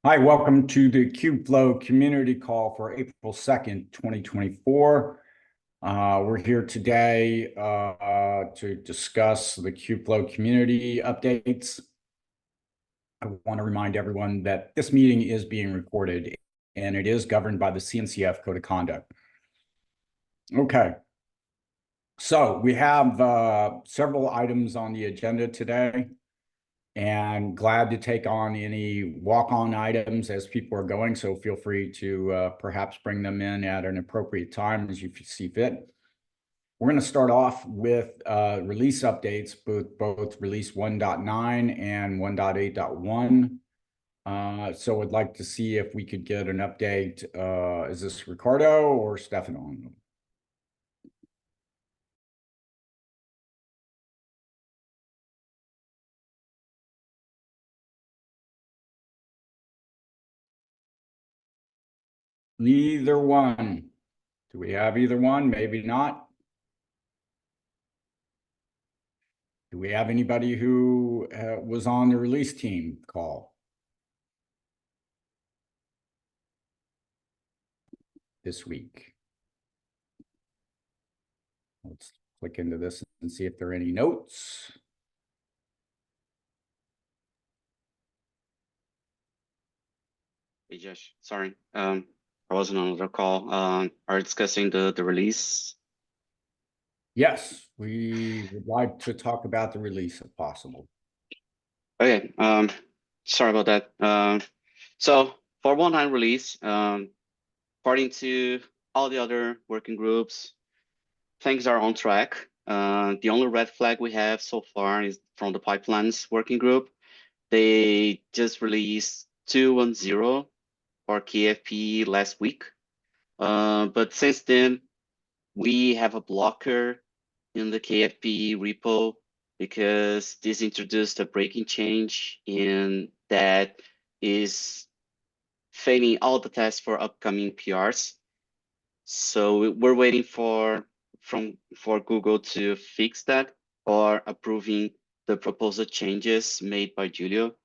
Hi, welcome to the Kubeflow community call for April 2nd, 2024. We're here today to discuss the Kubeflow community updates. I want to remind everyone that this meeting is being recorded and it is governed by the CNCF Code of Conduct. Okay, so we have several items on the agenda today. And glad to take on any walk-on items as people are going. So feel free to perhaps bring them in at an appropriate time as you see fit. We're going to start off with release updates, both release 1.9 and 1.8.1. So I'd like to see if we could get an update. Is this Ricardo or Stefano? Either one. Do we have either one? Maybe not. Do we have anybody who was on the release team call this week? Let's click into this and see if there are any notes. Hey Josh, sorry, I wasn't on the call. Are discussing the release? Yes, we would like to talk about the release if possible. Okay, sorry about that. So for 1.9 release, according to all the other working groups, things are on track. The only red flag we have so far is from the pipelines working group. They just released 2.10 for KFP last week. But since then, we have a blocker in the KFP repo because this introduced a breaking change in that is failing all the tests for upcoming PRs. So we're waiting for Google to fix that or approving the proposed changes made by Julio.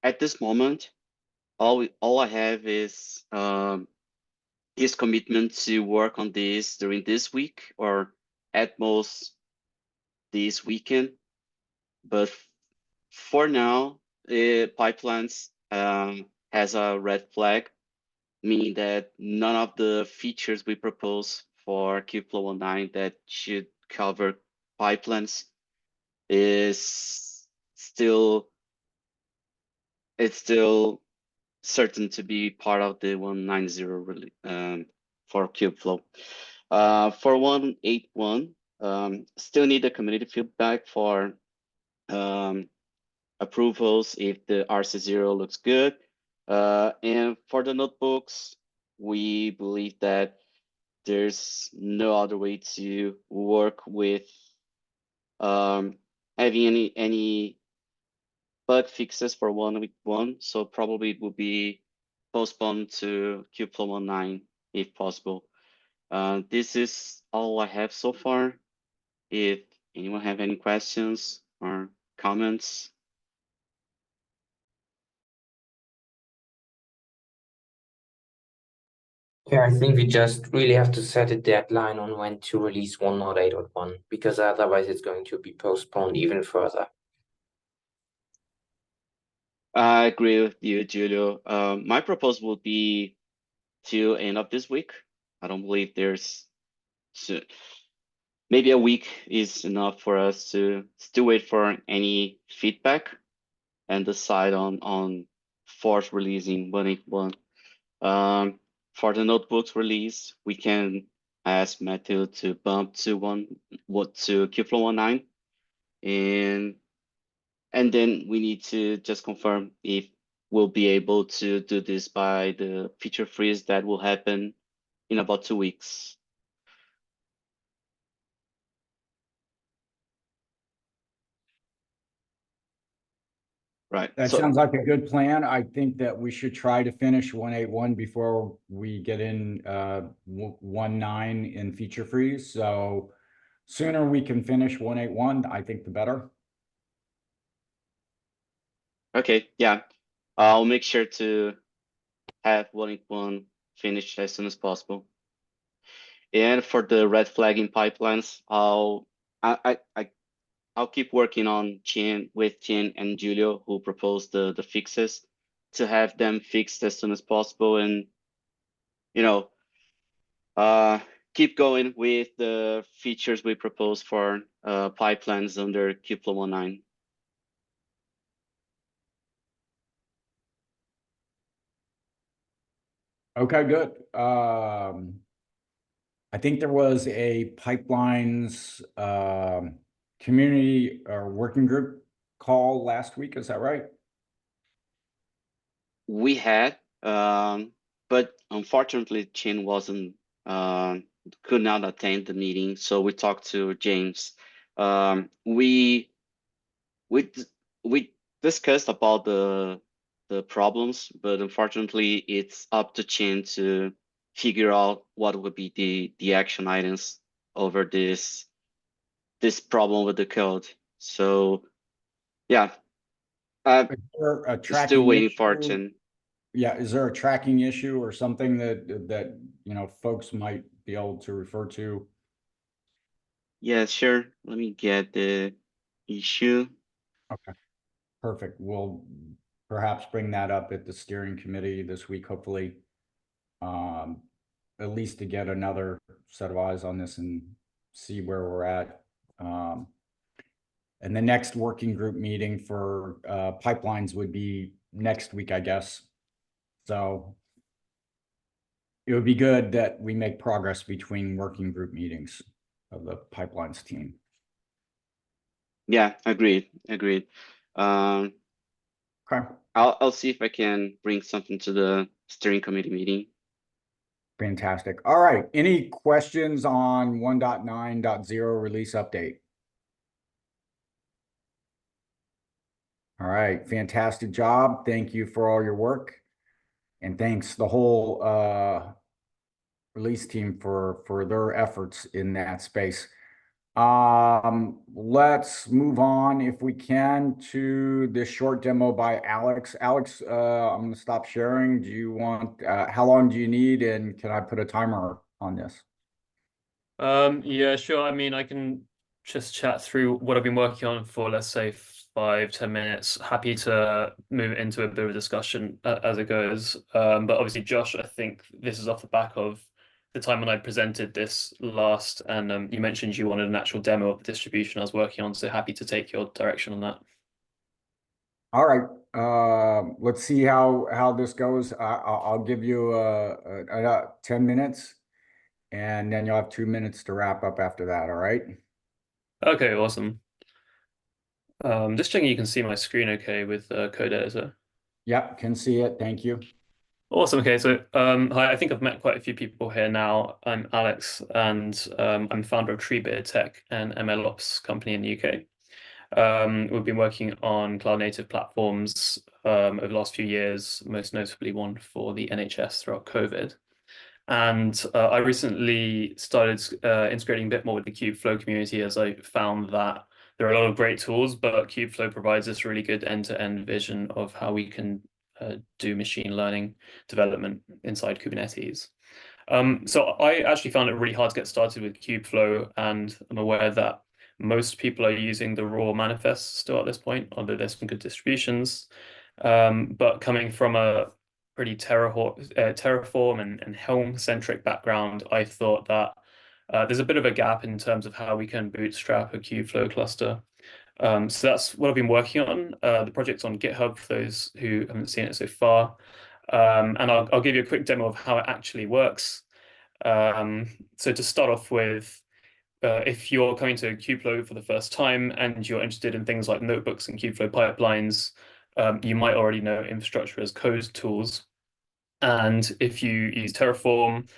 At this moment, all I have is his commitment to work on this during this week or at most this weekend. But for now, pipelines has a red flag, meaning that none of the features we propose for Kubeflow 9 that should cover pipelines is still certain to be part of the 190 release for Kubeflow. For 1.8.1, still need the community feedback for approvals if the RC0 looks good. And for the notebooks, we believe that there's no other way to work with having any bug fixes for 1.1. So probably it will be postponed to Kubeflow 9 if possible. This is all I have so far. If anyone have any questions or comments. Yeah, I think we just really have to set a deadline on when to release 1.8.1 because otherwise it's going to be postponed even further. I agree with you, Julio. My proposal would be to end of this week. I don't believe there's maybe a week is enough for us to still wait for any feedback and decide on fourth releasing 1.8.1. For the notebooks release, we can ask Matthew to bump to Kubeflow 1.9, and then we need to just confirm if we'll be able to do this by the feature freeze that will happen in about 2 weeks. Right. That sounds like a good plan. I think that we should try to finish 1.8.1 before we get in 1.9 in feature freeze. So sooner we can finish 1.8.1, I think the better. Okay, yeah. I'll make sure to have 1.1 finished as soon as possible. And for the red flagging pipelines, I'll keep working on Tien and Julio, who proposed the fixes, to have them fixed as soon as possible, and you know, uh, keep going with the features we propose for pipelines under Kubeflow 1.9. Okay, good. I think there was a pipelines community or working group call last week. Is that right? We had, but unfortunately, Chin wasn't could not attend the meeting, so we talked to James. We we d- we discussed about the problems, but unfortunately, it's up to Chin to figure out what would be the action items over this problem with the code. So yeah, Is there a still tracking waiting for issue? Chin. Yeah, is there a tracking issue or something that folks might be able to refer to? Yeah, sure. Let me get the issue. Okay, perfect. We'll perhaps bring that up at the steering committee this week, hopefully. Um, at least to get another set of eyes on this and see where we're at. And the next working group meeting for pipelines would be next week, I guess. So it would be good that we make progress between working group meetings of the pipelines team. Yeah, agreed. Um, Okay, I'll see if I can bring something to the steering committee meeting. fantastic. All right, any questions on 1.9.0 release update? All right, fantastic job. Thank you for all your work. And thanks the whole release team for their efforts in that space. Let's move on, if we can, to this short demo by Alex. Alex, I'm going to stop sharing. Do you want, how long do you need, and can I put a timer on this? Yeah, sure. I mean, I can just chat through what I've been working on for, let's say, 5-10 minutes. Happy to move it into a bit of a discussion as it goes. But obviously, Josh, I think this is off the back of the time when I presented this last, and you mentioned you wanted an actual demo of the distribution I was working on. So happy to take your direction on that. All right, let's see how this goes. I'll give you 10 minutes, and then you'll have 2 minutes to wrap up after that. All right. Okay, awesome. Just checking you can see my screen okay with Code Editor. Yep, can see it. Thank you. Awesome. Okay, so hi, I think I've met quite a few people here now. I'm Alex, and I'm founder of Treebeard Tech, an MLOps company in the UK. We've been working on cloud native platforms over the last few years, most notably one for the NHS throughout COVID. And I recently started integrating a bit more with the Kubeflow community, as I found that there are a lot of great tools, but Kubeflow provides this really good end-to-end vision of how we can do machine learning development inside Kubernetes. So I actually found it really hard to get started with Kubeflow, and I'm aware that most people are using the raw manifest still at this point, although there's some good distributions. But coming from a pretty Terraform and Helm-centric background, I thought that there's a bit of a gap in terms of how we can bootstrap a Kubeflow cluster. So that's what I've been working on. The project's on GitHub for those who haven't seen it so far. And I'll give you a quick demo of how it actually works. So to start off with, if you're coming to Kubeflow for the first time and you're interested in things like notebooks and Kubeflow pipelines, you might already know infrastructure as code tools. And if you use Terraform,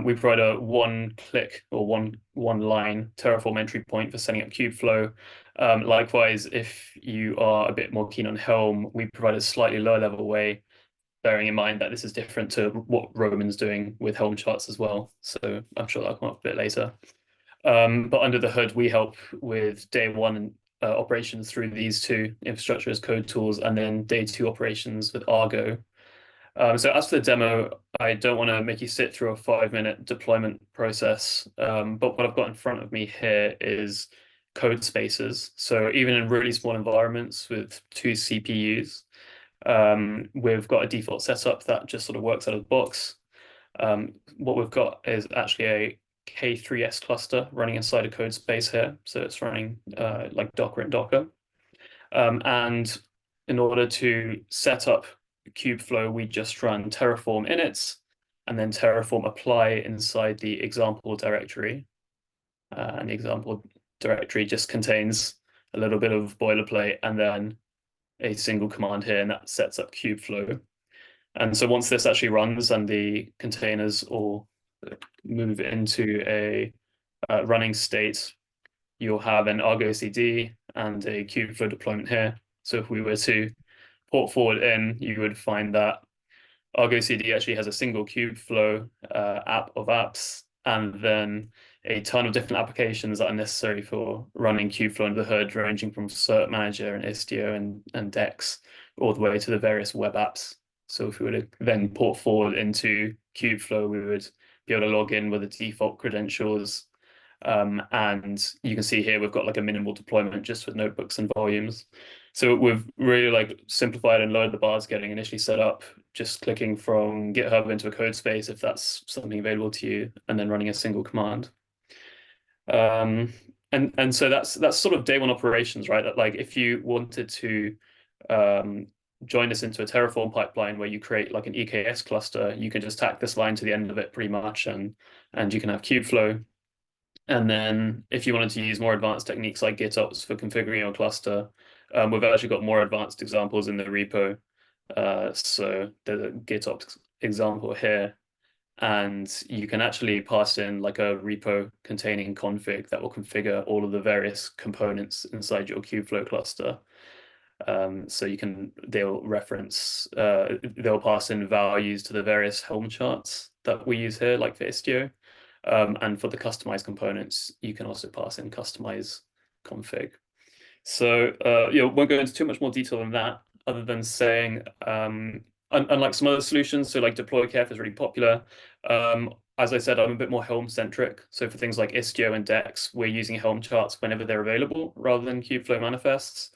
we provide a one-click or one-line Terraform entry point for setting up Kubeflow. Likewise, if you are a bit more keen on Helm, we provide a slightly lower level way, bearing in mind that this is different to what Roman's doing with Helm charts as well. So I'm sure that'll come up a bit later. But under the hood, we help with day one operations through these two, infrastructure as code tools, and then day two operations with Argo. So as for the demo, I don't want to make you sit through a 5-minute deployment process, but what I've got in front of me here is code spaces. So even in really small environments with 2 CPUs, we've got a default setup that just sort of works out of the box. What we've got is actually a K3s cluster running inside a code space here. So it's running like Docker and Docker. And in order to set up Kubeflow, we just run Terraform inits and then Terraform apply inside the example directory. And the example directory just contains a little bit of boilerplate and then a single command here, and that sets up Kubeflow. And so once this actually runs and the containers all move into a running state, you'll have an Argo CD and a Kubeflow deployment here. So if we were to port forward in, you would find that Argo CD actually has a single Kubeflow app of apps, and then a ton of different applications that are necessary for running Kubeflow under the hood, ranging from Cert Manager and Istio and Dex, all the way to the various web apps. So if we were to then port forward into Kubeflow, we would be able to log in with the default credentials. And you can see here we've got like a minimal deployment just with notebooks and volumes. So we've really like simplified and lowered the bars getting initially set up, just clicking from GitHub into a code space if that's something available to you, and then running a single command. And so that's sort of day one operations, right? That like if you wanted to join this into a Terraform pipeline where you create like an EKS cluster, you can just tack this line to the end of it pretty much, and you can have Kubeflow. And then if you wanted to use more advanced techniques like GitOps for configuring your cluster, we've actually got more advanced examples in the repo. So there's a GitOps example here, and you can actually pass in like a repo containing config that will configure all of the various components inside your Kubeflow cluster. So they'll pass in values to the various Helm charts that we use here, like for Istio. And for the customized components, you can also pass in customize config. So won't go into too much more detail than that, other than saying, unlike some other solutions, so like deploy Kef is really popular. As I said, I'm a bit more Helm centric. So for things like Istio and Dex, we're using Helm charts whenever they're available rather than Kubeflow manifests.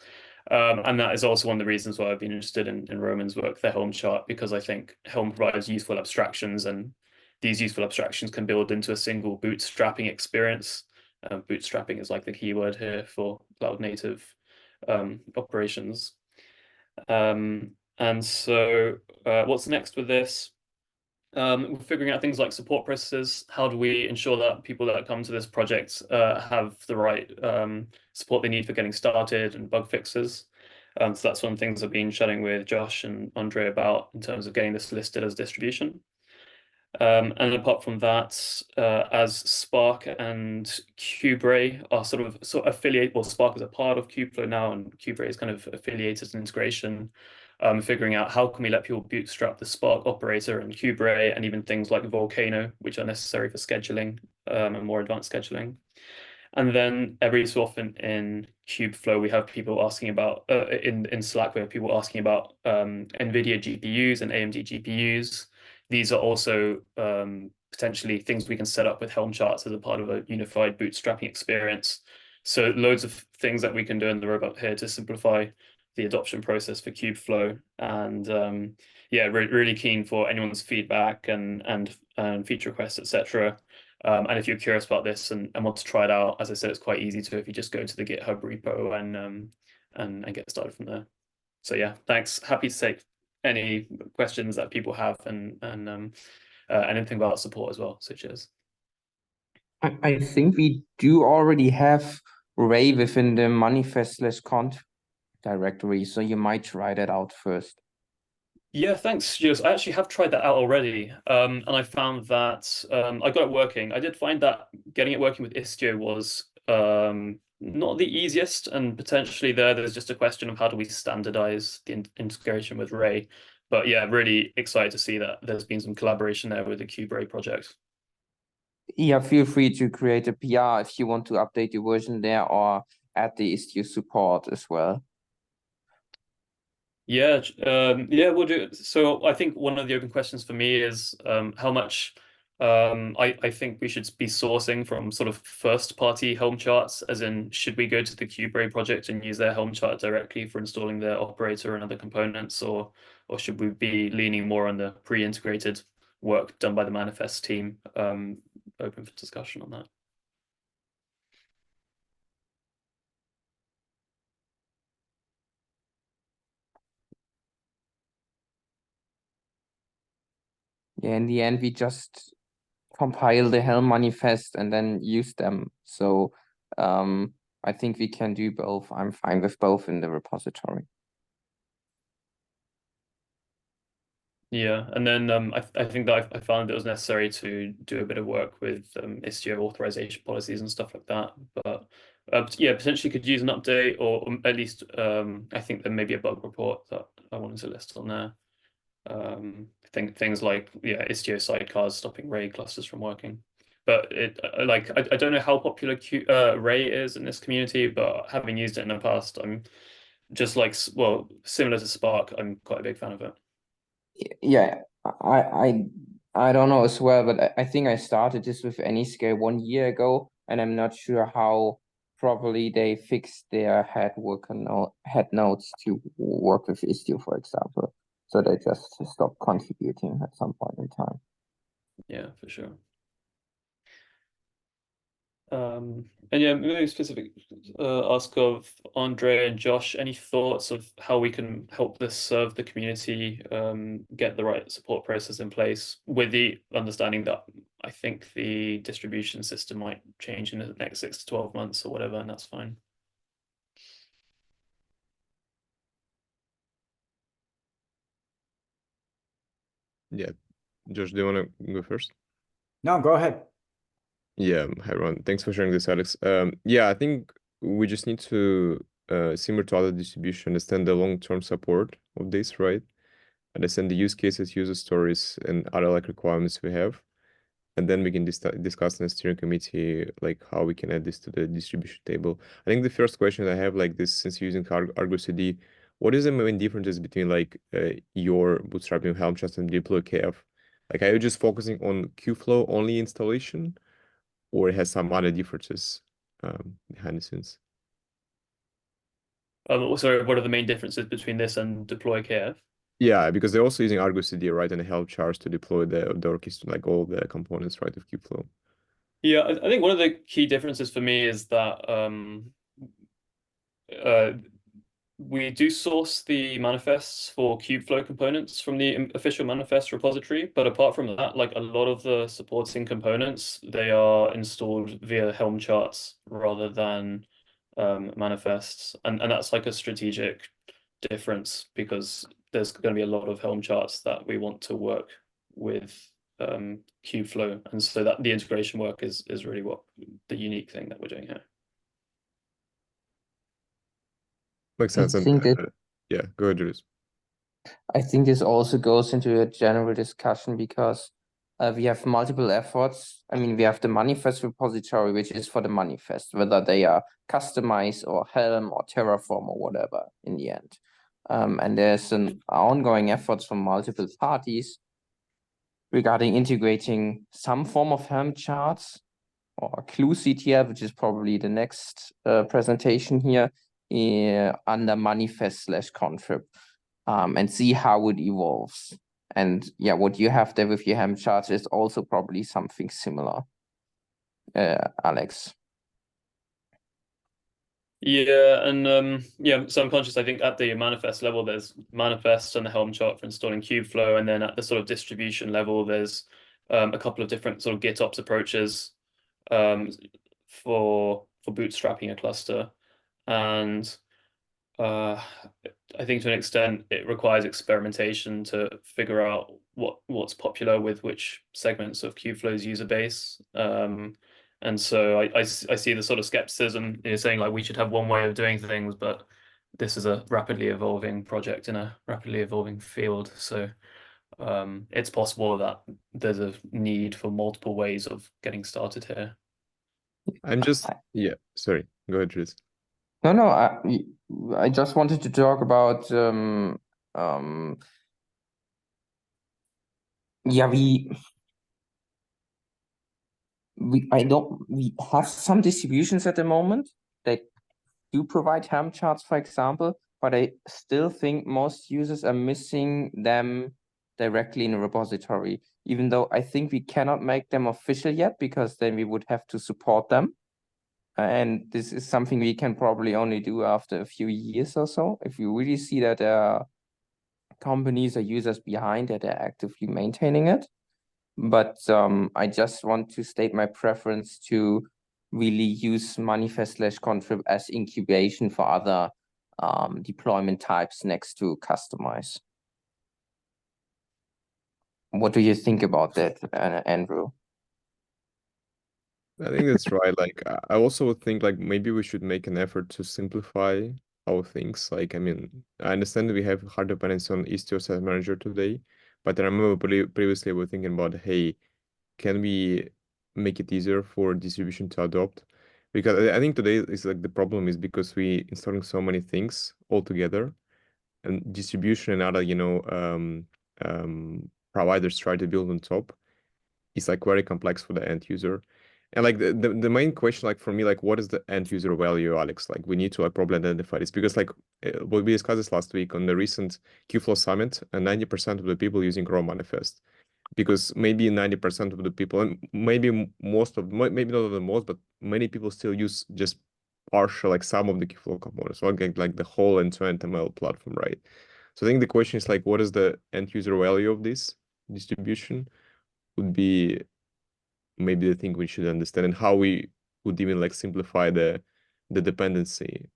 And that is also one of the reasons why I've been interested in Roman's work, the Helm chart, because I think Helm provides useful abstractions, and these useful abstractions can build into a single bootstrapping experience. Bootstrapping is like the keyword here for cloud native operations. And so what's next with this? We're figuring out things like support processes. How do we ensure that people that come to this project have the right support they need for getting started and bug fixes? So that's one of the things I've been chatting with Josh and Andre about in terms of getting this listed as distribution. And apart from that, as Spark and Kubeflow are sort of affiliate, well, Spark is a part of Kubeflow now, and Kubeflow is kind of affiliated integration. Figuring out how can we let people bootstrap the Spark operator and Kubeflow, and even things like Volcano, which are necessary for scheduling and more advanced scheduling. And then every so often in Kubeflow, we have people asking about, in Slack, we have people asking about NVIDIA GPUs and AMD GPUs. These are also potentially things we can set up with Helm charts as a part of a unified bootstrapping experience. So loads of things that we can do in the roadmap here to simplify the adoption process for Kubeflow. And really keen for anyone's feedback and feature requests, etc. And if you're curious about this and want to try it out, as I said, it's quite easy to if you just go to the GitHub repo and get started from there. So yeah, thanks. Happy to take any questions that people have and anything about support as well. So cheers. I think we do already have Ray within the manifest/conf directory, so you might try that out first. Yeah, thanks, Jules. I actually have tried that out already, and I found that I got it working. I did find that getting it working with Istio was not the easiest, and potentially there's just a question of how do we standardize the integration with Ray. But yeah, really excited to see that there's been some collaboration there with the Kubeflow project. Yeah, feel free to create a PR if you want to update your version there, or add the Istio support as well. Yeah, yeah, we'll do it. So I think one of the open questions for me is how much I think we should be sourcing from sort of first party Helm charts, as in should we go to the Kubeflow project and use their Helm chart directly for installing their operator and other components, or should we be leaning more on the pre-integrated work done by the manifest team? Open for discussion on that. Yeah, in the end, we just compile the Helm manifest and then use them. So I think we can do both. I'm fine with both in the repository. Yeah, and then I think that I found it was necessary to do a bit of work with Istio authorization policies and stuff like that. But yeah, potentially could use an update, or at least I think there may be a bug report that I wanted to list on there. Things like Istio sidecars stopping Ray clusters from working. But it like I don't know how popular Ray is in this community, but having used it in the past, I'm just like, well, similar to Spark, I'm quite a big fan of it. Yeah, I don't know as well, but I think I started this with Anyscale 1 year ago, and I'm not sure how properly they fixed their head nodes to work with Istio, for example. So they just stopped contributing at some point in time. Yeah, for sure. And yeah, maybe specific ask of Andre and Josh, any thoughts of how we can help this serve the community, get the right support process in place, with the understanding that I think the distribution system might change in the next 6 to 12 months or whatever, and that's fine. Yeah, Josh, do you want to go first? No, go ahead. Yeah, hi everyone. Thanks for sharing this, Alex. Yeah, I think we just need to, similar to other distribution, understand the long-term support of this, right? Understand the use cases, user stories, and other like requirements we have. And then we can discuss in the steering committee like how we can add this to the distribution table. I think the first question I have, like this, since you're using Argo CD, what is the main differences between like your bootstrapping Helm chart and deploy KF? Like, are you just focusing on Kubeflow only installation, or it has some other differences behind the scenes? Also, what are the main differences between this and deploy KF? Yeah, because they're also using Argo CD, right, and the Helm charts to deploy the orchestra, like all the components, right, of Kubeflow. Yeah, I think one of the key differences for me is that we do source the manifests for Kubeflow components from the official manifest repository, but apart from that, like a lot of the supporting components, they are installed via Helm charts rather than manifests, and that's like a strategic difference, because there's going to be a lot of Helm charts that we want to work with Kubeflow, and so that the integration work is really what the unique thing that we're doing here. Makes sense. I think that Yeah, go ahead, Julius. I think this also goes into a general discussion because we have multiple efforts. I mean, we have the manifest repository, which is for the manifest, whether they are customized or Helm or Terraform or whatever in the end. And there's an ongoing efforts from multiple parties regarding integrating some form of Helm charts or Clue CTL, which is probably the next presentation here, under manifest/contrib. And see how it evolves. And yeah, what you have there with your Helm charts is also probably something similar, Alex. Yeah, and yeah, so I'm conscious, I think at the manifest level, there's manifest and the Helm chart for installing Kubeflow, and then at the sort of distribution level, there's a couple of different sort of GitOps approaches for bootstrapping a cluster. And I think to an extent it requires experimentation to figure out what's popular with which segments of Kubeflow's user base. And so I see the sort of skepticism, saying like we should have one way of doing things, but this is a rapidly evolving project in a rapidly evolving field. So it's possible that there's a need for multiple ways of getting started here. I'm just, yeah, sorry, go ahead, Julius. No, I just wanted to talk about yeah, we have some distributions at the moment that do provide Helm charts, for example, but I still think most users are missing them directly in a repository, even though I think we cannot make them official yet because then we would have to support them. And this is something we can probably only do after a few years or so. If you really see that there are companies or users behind that are actively maintaining it. But I just want to state my preference to really use manifest/contrib as incubation for other deployment types next to customize. What do you think about that, Andrew? I think that's right. Like, I also would think like maybe we should make an effort to simplify our things. Like, I mean, I understand that we have hard dependency on Istio Site Manager today, but I remember previously we were thinking about, hey, can we make it easier for distribution to adopt? Because I think today is like the problem is because we installing so many things all together, and distribution and other, providers try to build on top. It's like very complex for the end user. And like the main question, like for me, like what is the end user value, Alex? Like we need to probably identify this because like what we discussed this last week on the recent Kubeflow summit, and 90% of the people using Raw Manifest, because maybe 90% of the people, and maybe maybe not the most, but many people still use just partial, like some of the Kubeflow components, or like the whole end-to-end ML platform, right? So I think the question is like, what is the end user value of this distribution? Would be maybe the thing we should understand, and how we would even like simplify the dependency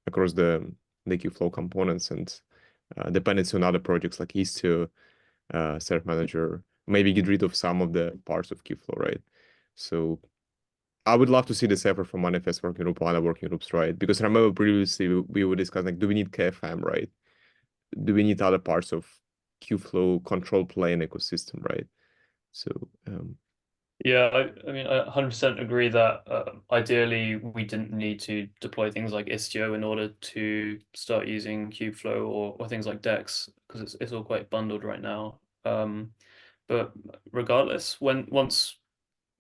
across the Kubeflow components and dependency on other projects like Istio, Self Manager, maybe get rid of some of the parts of Kubeflow, right? So I would love to see this effort from Manifest working group, other working groups, right? Because I remember previously we were discussing like, do we need KFM, right? Do we need other parts of Kubeflow control plane ecosystem, right? So Yeah, I mean, I 100% agree that ideally we didn't need to deploy things like Istio in order to start using Kubeflow or things like Dex, because it's all quite bundled right now. But regardless, once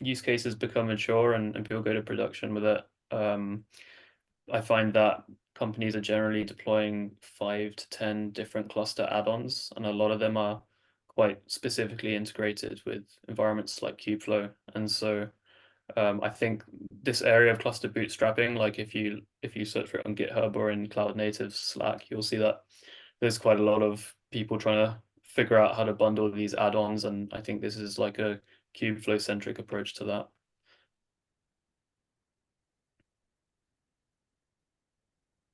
use cases become mature and people go to production with it, I find that companies are generally deploying 5 to 10 different cluster add-ons, and a lot of them are quite specifically integrated with environments like Kubeflow. And so I think this area of cluster bootstrapping, like if you search for it on GitHub or in Cloud Native Slack, you'll see that there's quite a lot of people trying to figure out how to bundle these add-ons, and I think this is like a Kubeflow centric approach to that.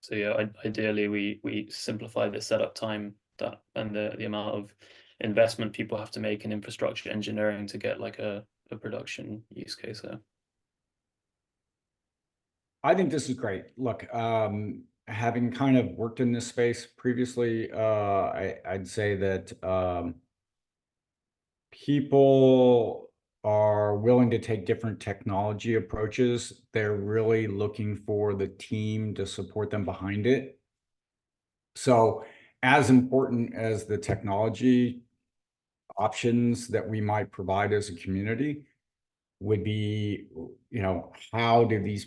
So yeah, ideally we simplify the setup time that and the amount of investment people have to make in infrastructure engineering to get like a production use case there. I think this is great. Look, having kind of worked in this space previously, I'd say that people are willing to take different technology approaches. They're really looking for the team to support them behind it. So as important as the technology options that we might provide as a community would be, how do these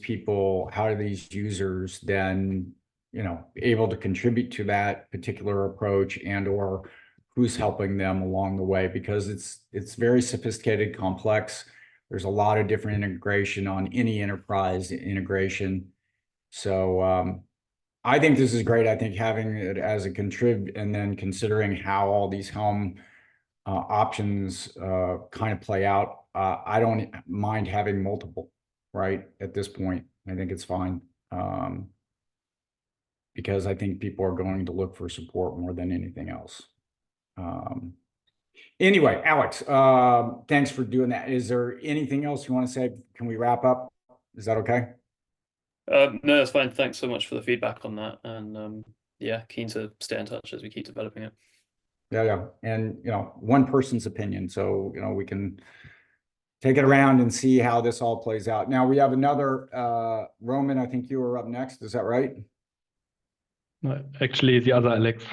users then, able to contribute to that particular approach, and or who's helping them along the way, because it's very sophisticated, complex. There's a lot of different integration on any enterprise integration. So I think this is great. I think having it as a contrib and then considering how all these Helm options kind of play out. I don't mind having multiple, right? At this point, I think it's fine. Because I think people are going to look for support more than anything else. Anyway, Alex, thanks for doing that. Is there anything else you want to say? Can we wrap up? Is that okay? No, that's fine. Thanks so much for the feedback on that, and yeah, keen to stay in touch as we keep developing it. Yeah. And one person's opinion, so we can take it around and see how this all plays out. Now we have another, Roman, I think you were up next. Is that right? No, actually, the other Alex.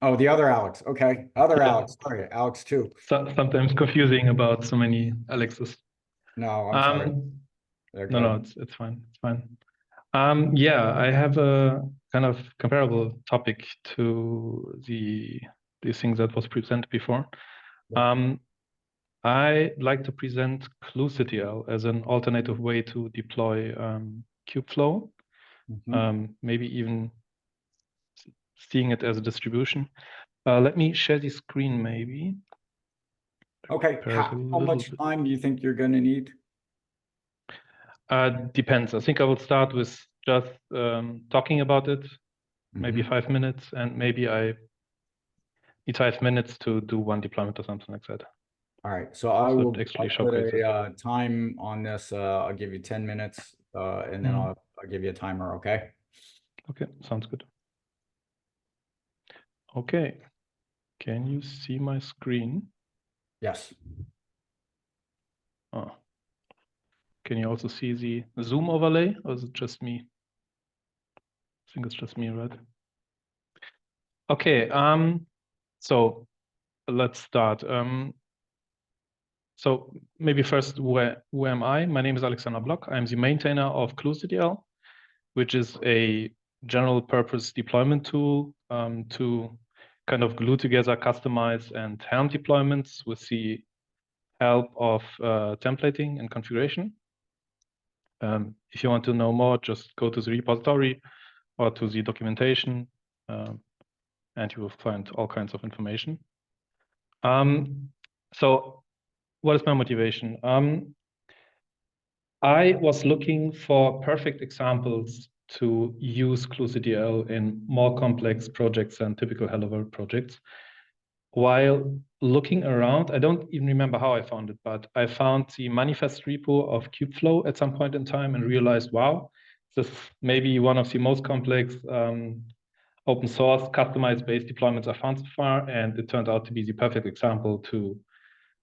Oh, the other Alex. Okay. Other Yeah. Alex. Sorry, Alex too. Sometimes confusing about so many Alexes. No, I'm sorry. There, go No, ahead. it's fine. It's fine. Yeah, I have a kind of comparable topic to the thing that was presented before. I like to present ClueCTL as an alternative way to deploy Kubeflow, maybe even seeing it as a distribution. Let me share the screen maybe. Okay. How much time do you think you're going to need? Depends. I think I will start with just talking about it, maybe 5 minutes, and maybe I need 5 minutes to do one deployment or something like that. All right. So I will actually put showcase it. a time on this. I'll give you 10 minutes, and then I'll give you a timer. Okay. Okay, sounds good. Okay. Can you see my screen? Yes. Oh. Can you also see the Zoom overlay, or is it just me? I think it's just me, right? Okay, so let's start. So maybe first, who am I? My name is Alexander Block. I'm the maintainer of ClueCTL, which is a general purpose deployment tool to kind of glue together, customize, and Helm deployments with the help of templating and configuration. If you want to know more, just go to the repository or to the documentation, and you will find all kinds of information. So what is my motivation? I was looking for perfect examples to use ClueCTL in more complex projects than typical Hello World projects. While looking around, I don't even remember how I found it, but I found the manifest repo of Kubeflow at some point in time and realized, wow, this may be one of the most complex open source customized based deployments I found so far. And it turned out to be the perfect example to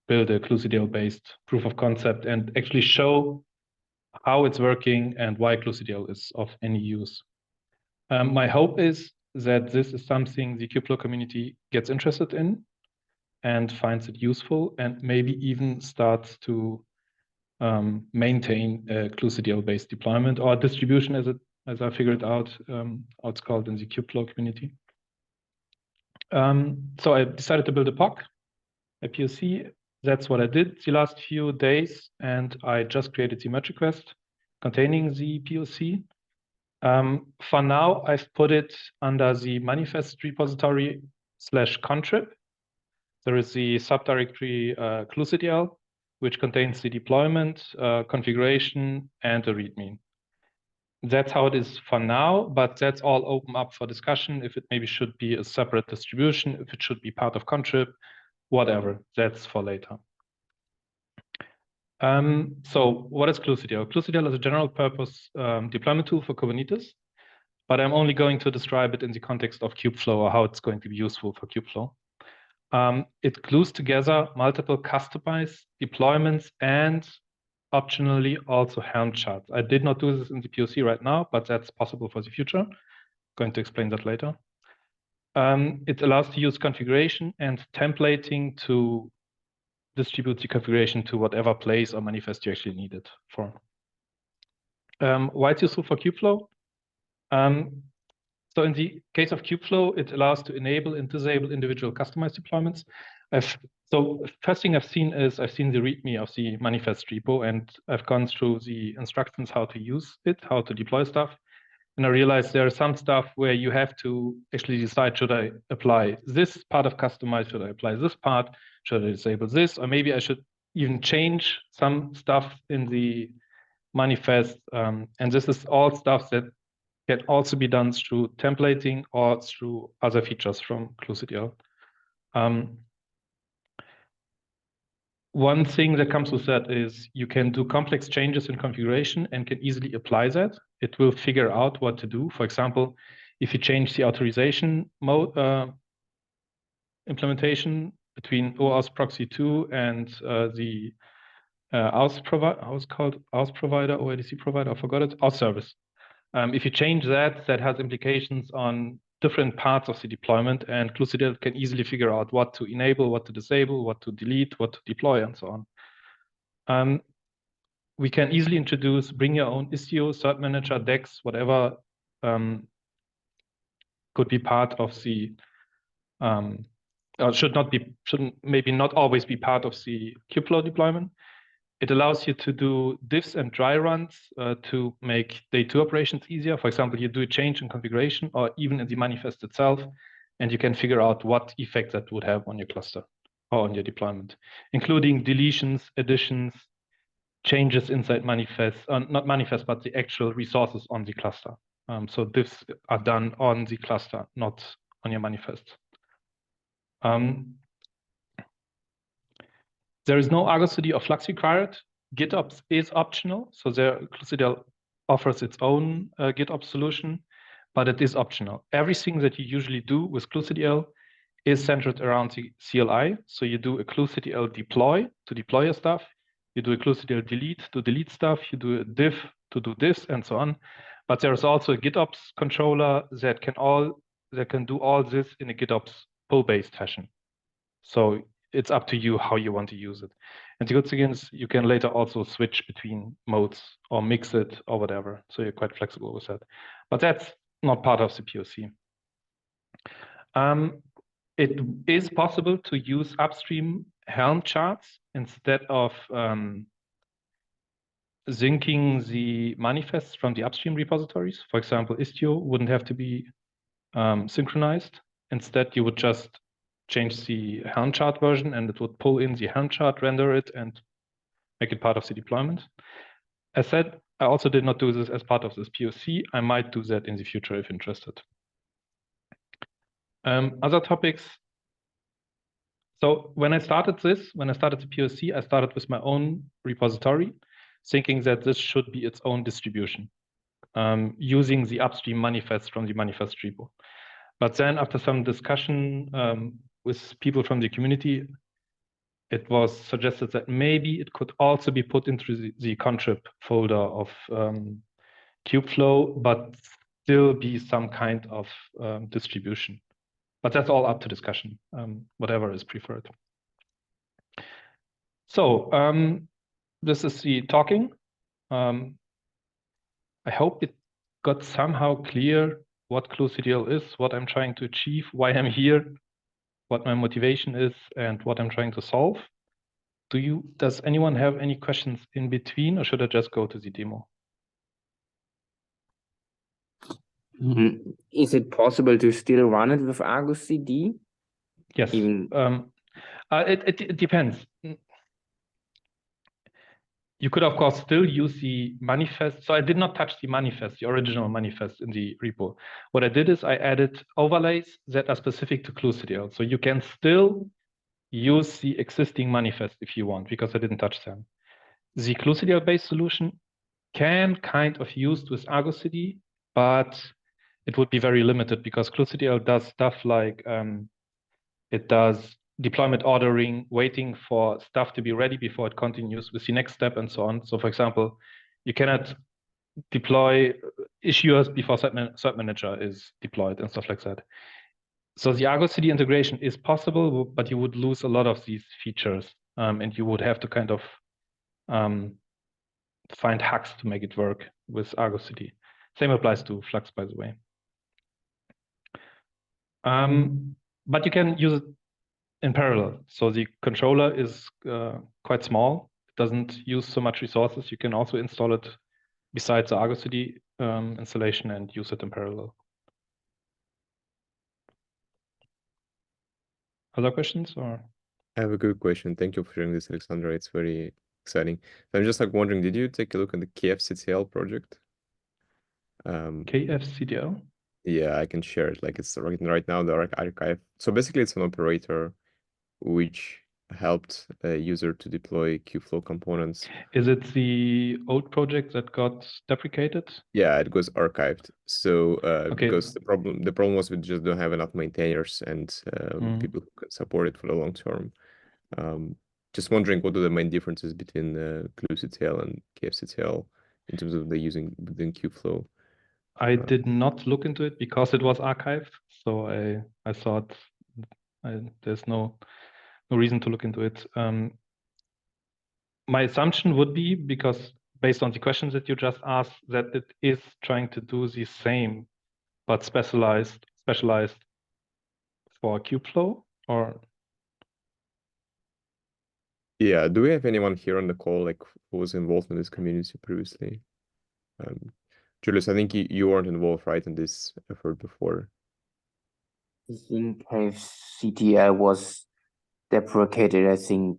build a ClueCTL based proof of concept and actually show how it's working and why ClueCTL is of any use. My hope is that this is something the Kubeflow community gets interested in and finds it useful, and maybe even starts to maintain a ClueCTL-based deployment or distribution, as I figured out, how it's called in the Kubeflow community. So I decided to build a POC, a POC. That's what I did the last few days, and I just created the merge request containing the POC. For now, I've put it under the manifest repository /contrib. There is the subdirectory ClueCTL, which contains the deployment, configuration, and a README. That's how it is for now, but that's all open up for discussion. If it maybe should be a separate distribution, if it should be part of contrib, whatever, that's for later. So what is ClueCTL? ClueCTL is a general purpose deployment tool for Kubernetes, but I'm only going to describe it in the context of Kubeflow or how it's going to be useful for Kubeflow. It glues together multiple customized deployments and optionally also Helm charts. I did not do this in the POC right now, but that's possible for the future. I'm going to explain that later. It allows to use configuration and templating to distribute the configuration to whatever place or manifest you actually need it for. Why it's useful for Kubeflow? So in the case of Kubeflow, it allows to enable and disable individual customized deployments. So first thing I've seen is I've seen the README of the manifest repo, and I've gone through the instructions how to use it, how to deploy stuff. And I realized there are some stuff where you have to actually decide, should I apply this part of customize? Should I apply this part? Should I disable this? Or maybe I should even change some stuff in the manifest. And this is all stuff that can also be done through templating or through other features from ClueCTL. One thing that comes with that is you can do complex changes in configuration and can easily apply that. It will figure out what to do. For example, if you change the authorization mode implementation between OAuth proxy 2 and the aus provider, OADC provider, I forgot it, aus service. If you change that, that has implications on different parts of the deployment, and clucdl can easily figure out what to enable, what to disable, what to delete, what to deploy, and so on. We can easily introduce bring your own Istio, cert manager, DEX, whatever could be part of the or shouldn't maybe not always be part of the Kubeflow deployment. It allows you to do diffs and dry runs to make day 2 operations easier. For example, you do a change in configuration or even in the manifest itself, and you can figure out what effect that would have on your cluster or on your deployment, including deletions, additions, changes inside manifest, not manifest, but the actual resources on the cluster. So diffs are done on the cluster, not on your manifest. There is no Argo CD or Flux required. GitOps is optional, so clucdl offers its own GitOps solution, but it is optional. Everything that you usually do with clucdl is centered around the CLI. So you do a clucdl deploy to deploy your stuff. You do a clucdl delete to delete stuff. You do a diff to do this, and so on. But there is also a GitOps controller that can do all this in a GitOps pull-based fashion. So it's up to you how you want to use it. And the good thing is you can later also switch between modes or mix it or whatever. So you're quite flexible with that. But that's not part of the POC. It is possible to use upstream Helm charts instead of syncing the manifests from the upstream repositories. For example, Istio wouldn't have to be synchronized. Instead, you would just change the Helm chart version and it would pull in the Helm chart, render it, and make it part of the deployment. As said, I also did not do this as part of this POC. I might do that in the future if interested. Other topics. So when I started the POC, I started with my own repository, thinking that this should be its own distribution, using the upstream manifests from the manifest repo. But then after some discussion with people from the community, it was suggested that maybe it could also be put into the contrib folder of Kubeflow, but still be some kind of distribution. But that's all up to discussion, whatever is preferred. So this is the talking. I hope it got somehow clear what clucdl is, what I'm trying to achieve, why I'm here, what my motivation is, and what I'm trying to solve. Does anyone have any questions in between, or should I just go to the demo? Is it possible to still run it with Argo CD? Yes. It depends. You could, of course, still use the manifest. So I did not touch the manifest, the original manifest in the repo. What I did is I added overlays that are specific to clucdl. So you can still use the existing manifest if you want, because I didn't touch them. The clucdl-based solution can kind of used with Argo CD, but it would be very limited because clucdl does stuff like it does deployment ordering, waiting for stuff to be ready before it continues with the next step and so on. So for example, you cannot deploy issuers before cert manager is deployed and stuff like that. So the Argo CD integration is possible, but you would lose a lot of these features and you would have to kind of find hacks to make it work with Argo CD. Same applies to Flux, by the way. But you can use it in parallel. So the controller is quite small. It doesn't use so much resources. You can also install it besides the Argo CD installation and use it in parallel. Other questions or? I have a good question. Thank you for sharing this, Alexandra. It's very exciting. I'm just like wondering, did you take a look at the KFCTL project? KFCTL? Yeah, I can share it. Like it's right now the archive. So basically, it's an operator which helped a user to deploy Kubeflow components. Is it the old project that got deprecated? Yeah, it goes archived. So Okay. because the problem was we just don't have enough maintainers and people who can support it for the long term. just wondering what are the main differences between kubectl and kfctl in terms of the using within Kubeflow. I did not look into it because it was archived, so I thought there's no reason to look into it. My assumption would be, because based on the questions that you just asked, that it is trying to do the same, but specialized for Kubeflow, or Yeah, do we have anyone here on the call like who was involved in this community previously? Julius, I think you weren't involved, right, in this effort before. I think CTL was deprecated, I think,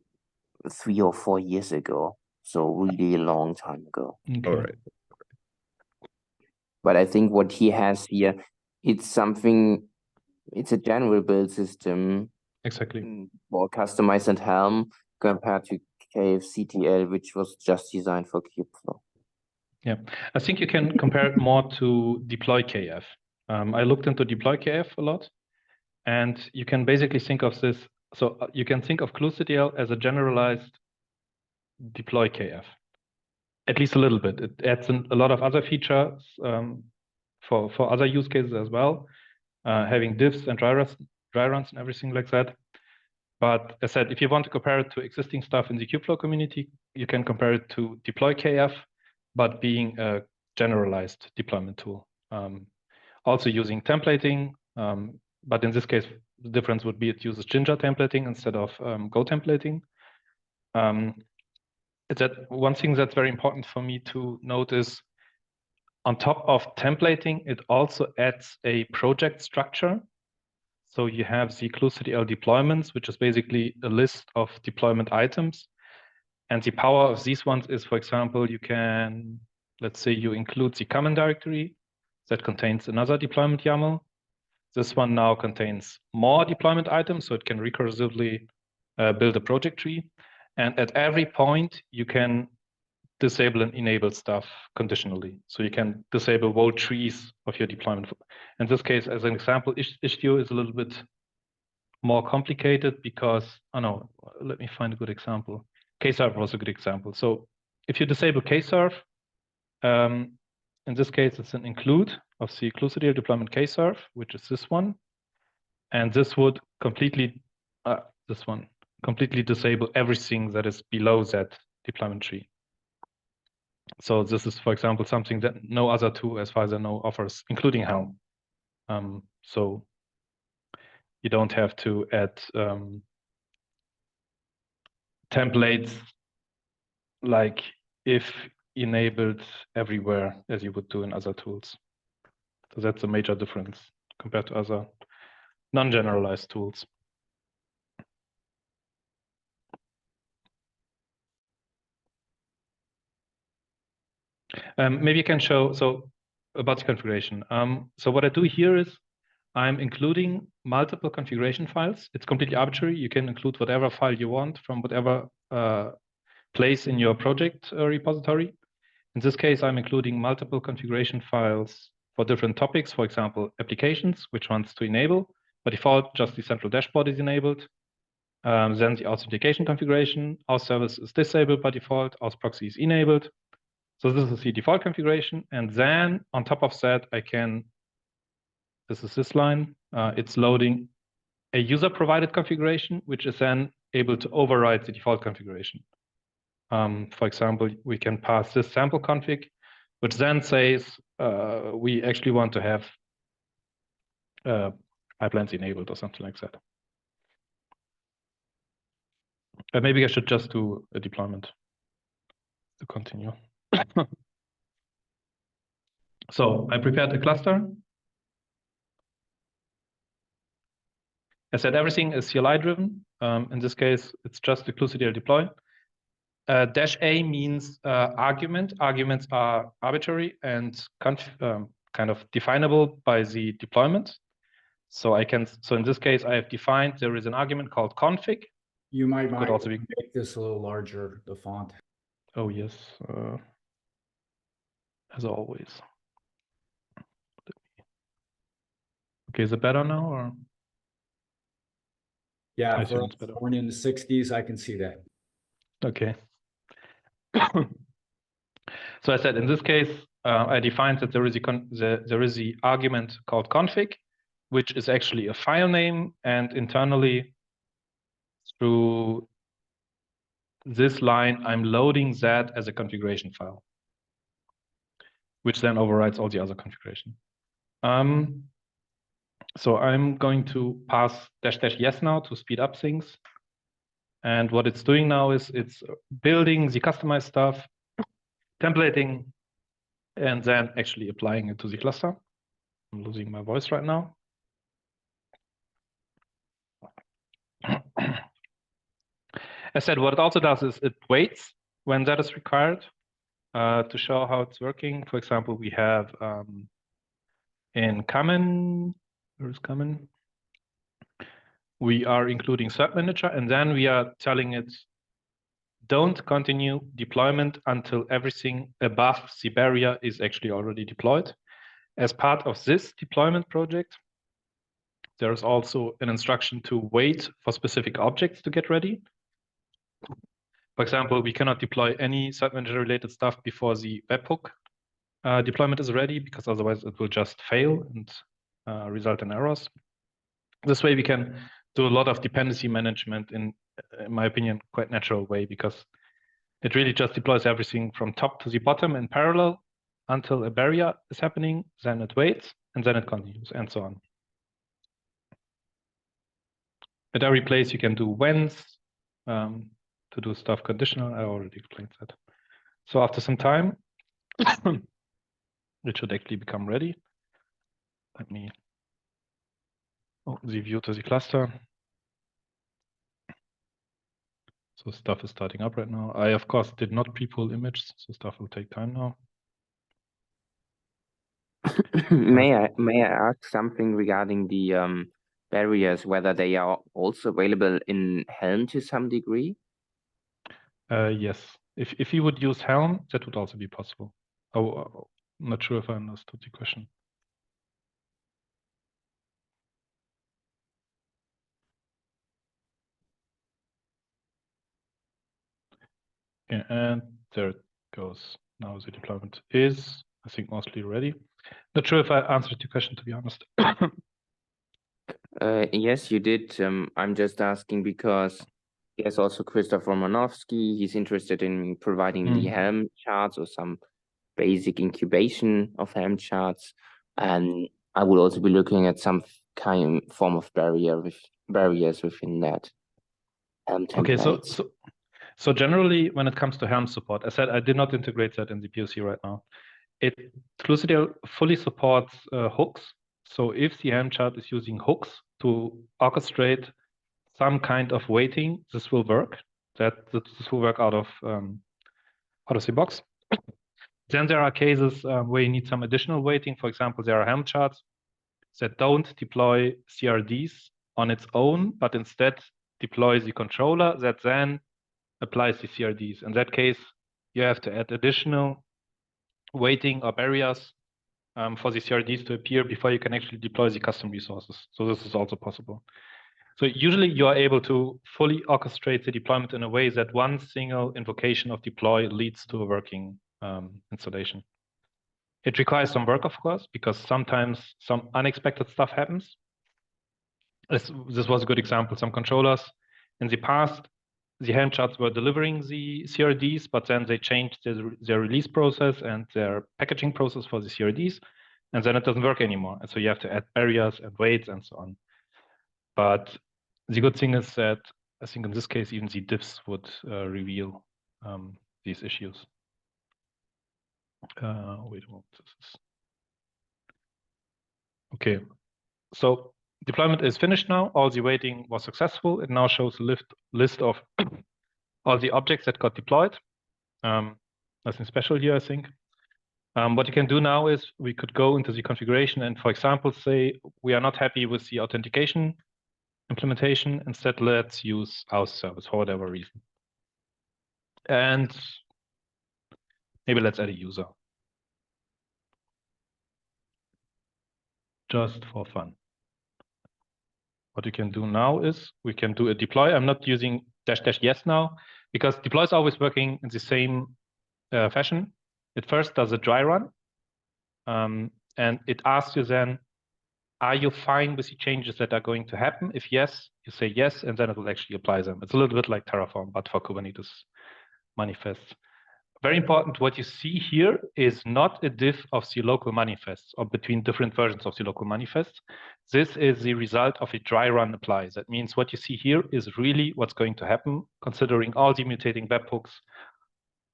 3 or 4 years ago. So really a long time ago. okay. All right. But I think what he has here, it's a general build system Exactly. more customized and Helm compared to KFCTL, which was just designed for Kubeflow. Yeah, I think you can compare it more to deploy KF. I looked into deploy KF a lot, and you can basically think of this. So you can think of cluectl as a generalized deploy KF, at least a little bit. It adds a lot of other features for other use cases as well, having diffs and dry runs and everything like that. But as I said, if you want to compare it to existing stuff in the Kubeflow community, you can compare it to deploy KF, but being a generalized deployment tool. Also using templating, but in this case, the difference would be it uses Jinja templating instead of Go templating. That one thing that's very important for me to note is, on top of templating, it also adds a project structure. So you have the cluectl deployments, which is basically a list of deployment items. And the power of these ones is, for example, you can, let's say you include the common directory that contains another deployment YAML. This one now contains more deployment items, so it can recursively build a project tree. And at every point, you can disable and enable stuff conditionally. So you can disable whole trees of your deployment. In this case, as an example, Istio is a little bit more complicated because, no, let me find a good example. Kserve was a good example. So if you disable Kserve, in this case, it's an include of the cluectl deployment Kserve, which is this one. And this would completely disable everything that is below that deployment tree. So this is, for example, something that no other tool, as far as I know, offers, including Helm. So you don't have to add templates like if enabled everywhere as you would do in other tools. So that's a major difference compared to other non-generalized tools. Maybe you can show, so about the configuration. So what I do here is I'm including multiple configuration files. It's completely arbitrary. You can include whatever file you want from whatever place in your project repository. In this case, I'm including multiple configuration files for different topics. For example, applications, which ones to enable. By default, just the central dashboard is enabled. Then the authentication configuration, auth service is disabled by default, auth proxy is enabled. So this is the default configuration. And then on top of that, I can, this is this line, it's loading a user provided configuration, which is then able to override the default configuration. For example, we can pass this sample config, which then says we actually want to have pipelines enabled or something like that. Maybe I should just do a deployment to continue. So I prepared a cluster. I said everything is CLI driven. In this case, it's just the cluectl deploy. -a means argument. Arguments are arbitrary and kind of definable by the deployment. So in this case, I have defined there is an argument called config. You might Could also be make this a little larger, the font. Oh yes, as always. Okay, is it better now or? Yeah, I for assume us it's better. born in the 60s, I can see that. Okay. So I said in this case, I defined that there is the argument called config, which is actually a file name, and internally through this line, I'm loading that as a configuration file, which then overrides all the other configuration. So I'm going to pass -- yes now to speed up things. And what it's doing now is it's building the customized stuff, templating, and then actually applying it to the cluster. I'm losing my voice right now. As said, what it also does is it waits when that is required to show how it's working. For example, we have in common, where is common? We are including cert manager, and then we are telling it, don't continue deployment until everything above the barrier is actually already deployed. As part of this deployment project, there is also an instruction to wait for specific objects to get ready. For example, we cannot deploy any cert manager related stuff before the webhook deployment is ready, because otherwise it will just fail and result in errors. This way we can do a lot of dependency management in my opinion, quite natural way, because it really just deploys everything from top to the bottom in parallel until a barrier is happening, then it waits, and then it continues, and so on. At every place you can do whens to do stuff conditional. I already explained that. So after some time, it should actually become ready. Let me open the view to the cluster. So stuff is starting up right now. I, of course, did not pre-pull images, so stuff will take time now. May I ask something regarding the barriers, whether they are also available in Helm to some degree? Yes, if you would use Helm, that would also be possible. Oh, I'm not sure if I understood the question. Okay, and there it goes. Now the deployment is, I think, mostly ready. Not sure if I answered your question, to be honest. Yes, you did. I'm just asking because there's also Christoph Romanowski. He's interested in providing the Helm charts or some basic incubation of Helm charts. And I will also be looking at some kind form of barriers within that Helm templates. Okay, so generally, when it comes to Helm support, I said I did not integrate that in the POC right now. clustdl fully supports hooks. So if the Helm chart is using hooks to orchestrate some kind of waiting, this will work. This will work out of the box. Then there are cases where you need some additional waiting. For example, there are Helm charts that don't deploy CRDs on its own, but instead deploys the controller that then applies the CRDs. In that case, you have to add additional waiting or barriers for the CRDs to appear before you can actually deploy the custom resources. So this is also possible. So usually you are able to fully orchestrate the deployment in a way that one single invocation of deploy leads to a working installation. It requires some work, of course, because sometimes some unexpected stuff happens. This was a good example. Some controllers in the past, the Helm charts were delivering the CRDs, but then they changed their release process and their packaging process for the CRDs, and then it doesn't work anymore. And so you have to add barriers and waits and so on. But the good thing is that I think in this case, even the diffs would reveal these issues. Wait a moment. Okay, so deployment is finished now. All the waiting was successful. It now shows a list of all the objects that got deployed. Nothing special here, I think. What you can do now is we could go into the configuration and, for example, say we are not happy with the authentication implementation. Instead, let's use house service for whatever reason. And maybe let's add a user. Just for fun. What we can do now is we can do a deploy. I'm not using -- yes now, because deploy is always working in the same fashion. It first does a dry run, and it asks you then, are you fine with the changes that are going to happen? If yes, you say yes, and then it will actually apply them. It's a little bit like Terraform, but for Kubernetes manifests. Very important, what you see here is not a diff of the local manifests or between different versions of the local manifests. This is the result of a dry run apply. That means what you see here is really what's going to happen, considering all the mutating webhooks,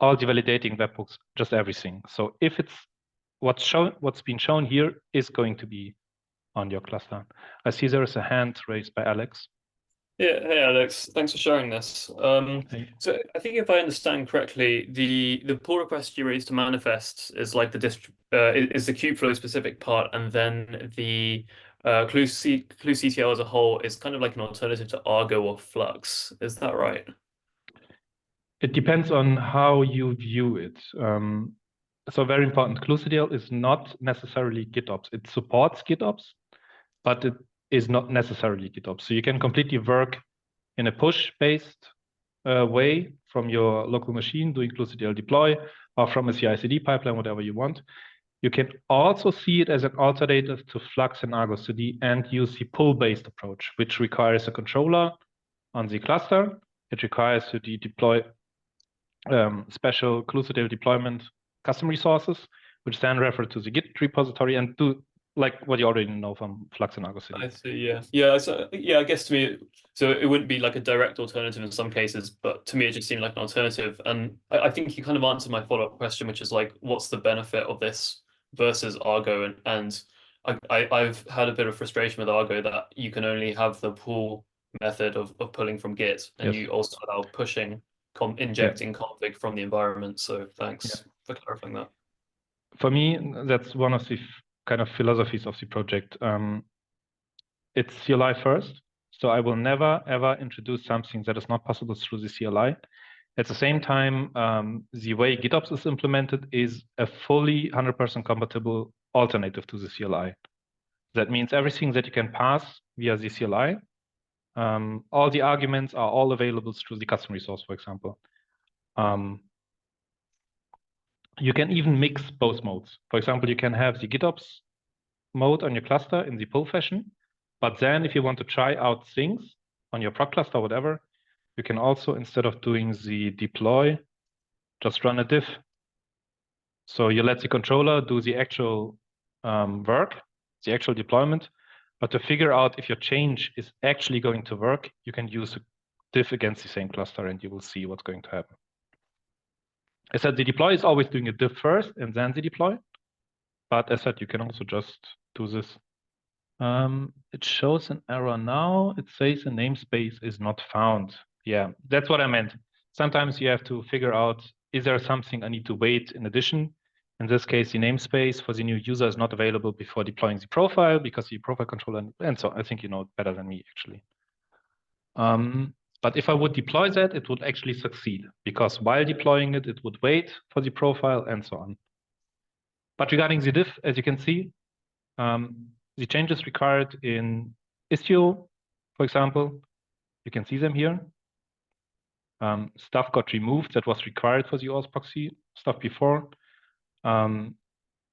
all the validating webhooks, just everything. So if it's what's been shown here is going to be on your cluster. I see there is a hand raised by Alex. Yeah, hey Alex, thanks for sharing this. Hey. So I think if I understand correctly, the pull request you raised to manifest is like the is the Kubeflow specific part, and then the cluectl as a whole is kind of like an alternative to Argo or Flux. Is that right? It depends on how you view it. So very important, cluectl is not necessarily GitOps. It supports GitOps, but it is not necessarily GitOps. So you can completely work in a push-based way from your local machine doing cluectl deploy, or from a CI/CD pipeline, whatever you want. You can also see it as an alternative to Flux and Argo CD and use the pull-based approach, which requires a controller on the cluster. It requires you to deploy special cluectl deployment custom resources, which then refer to the Git repository and do like what you already know from Flux and Argo CD. I see, yeah. Yeah, so yeah, I guess to me, so it wouldn't be like a direct alternative in some cases, but to me it just seemed like an alternative. And I think you kind of answered my follow-up question, which is like, what's the benefit of this versus Argo? And I've had a bit of frustration with Argo that you can only have the pull method of pulling from Git, and Yes. you also allow pushing, injecting config from the environment. So thanks for clarifying that. For me, that's one of the kind of philosophies of the project. It's CLI first. So I will never, ever introduce something that is not possible through the CLI. At the same time, the way GitOps is implemented is a fully 100% compatible alternative to the CLI. That means everything that you can pass via the CLI, all the arguments are all available through the custom resource, for example. You can even mix both modes. For example, you can have the GitOps mode on your cluster in the pull fashion, but then if you want to try out things on your prod cluster or whatever, you can also, instead of doing the deploy, just run a diff. So you let the controller do the actual work, the actual deployment, but to figure out if your change is actually going to work, you can use a diff against the same cluster and you will see what's going to happen. I said the deploy is always doing a diff first and then the deploy, but as said, you can also just do this. It shows an error now. It says a namespace is not found. Yeah, that's what I meant. Sometimes you have to figure out, is there something I need to wait in addition? In this case, the namespace for the new user is not available before deploying the profile because the profile controller, and so I think you know it better than me actually. But if I would deploy that, it would actually succeed because while deploying it, it would wait for the profile and so on. But regarding the diff, as you can see, the changes required in Istio, for example, you can see them here. Stuff got removed that was required for the OAuth proxy stuff before. Logout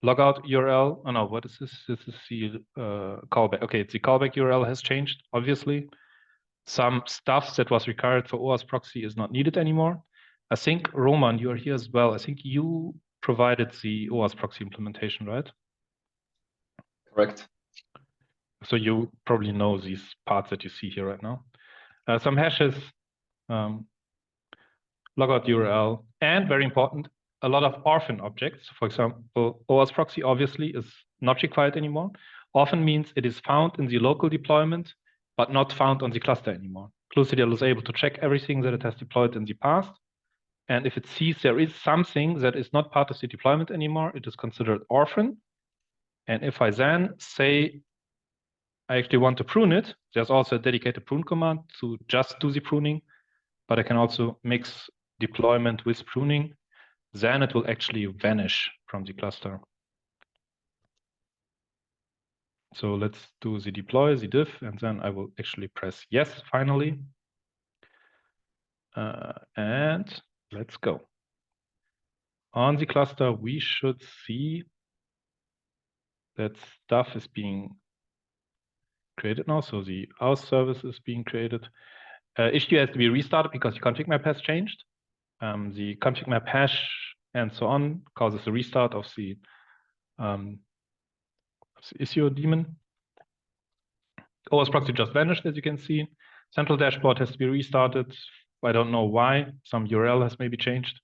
URL, oh no, what is this? This is the callback. Okay, the callback URL has changed, obviously. Some stuff that was required for OAuth proxy is not needed anymore. I think, Roman, you are here as well. I think you provided the OAuth proxy implementation, right? Correct. So you probably know these parts that you see here right now. Some hashes, logout URL, and very important, a lot of orphan objects. For example, OAuth proxy obviously is not required anymore. Orphan means it is found in the local deployment, but not found on the cluster anymore. cluectl is able to check everything that it has deployed in the past. And if it sees there is something that is not part of the deployment anymore, it is considered orphan. And if I then say, I actually want to prune it, there's also a dedicated prune command to just do the pruning, but I can also mix deployment with pruning. Then it will actually vanish from the cluster. So let's do the deploy, the diff, and then I will actually press yes, finally. And let's go. On the cluster, we should see that stuff is being created now. So the house service is being created. Issue has to be restarted because the config map has changed. The config map hash and so on causes a restart of the issue daemon. OS proxy just vanished, as you can see. Central dashboard has to be restarted. I don't know why. Some URL has maybe changed.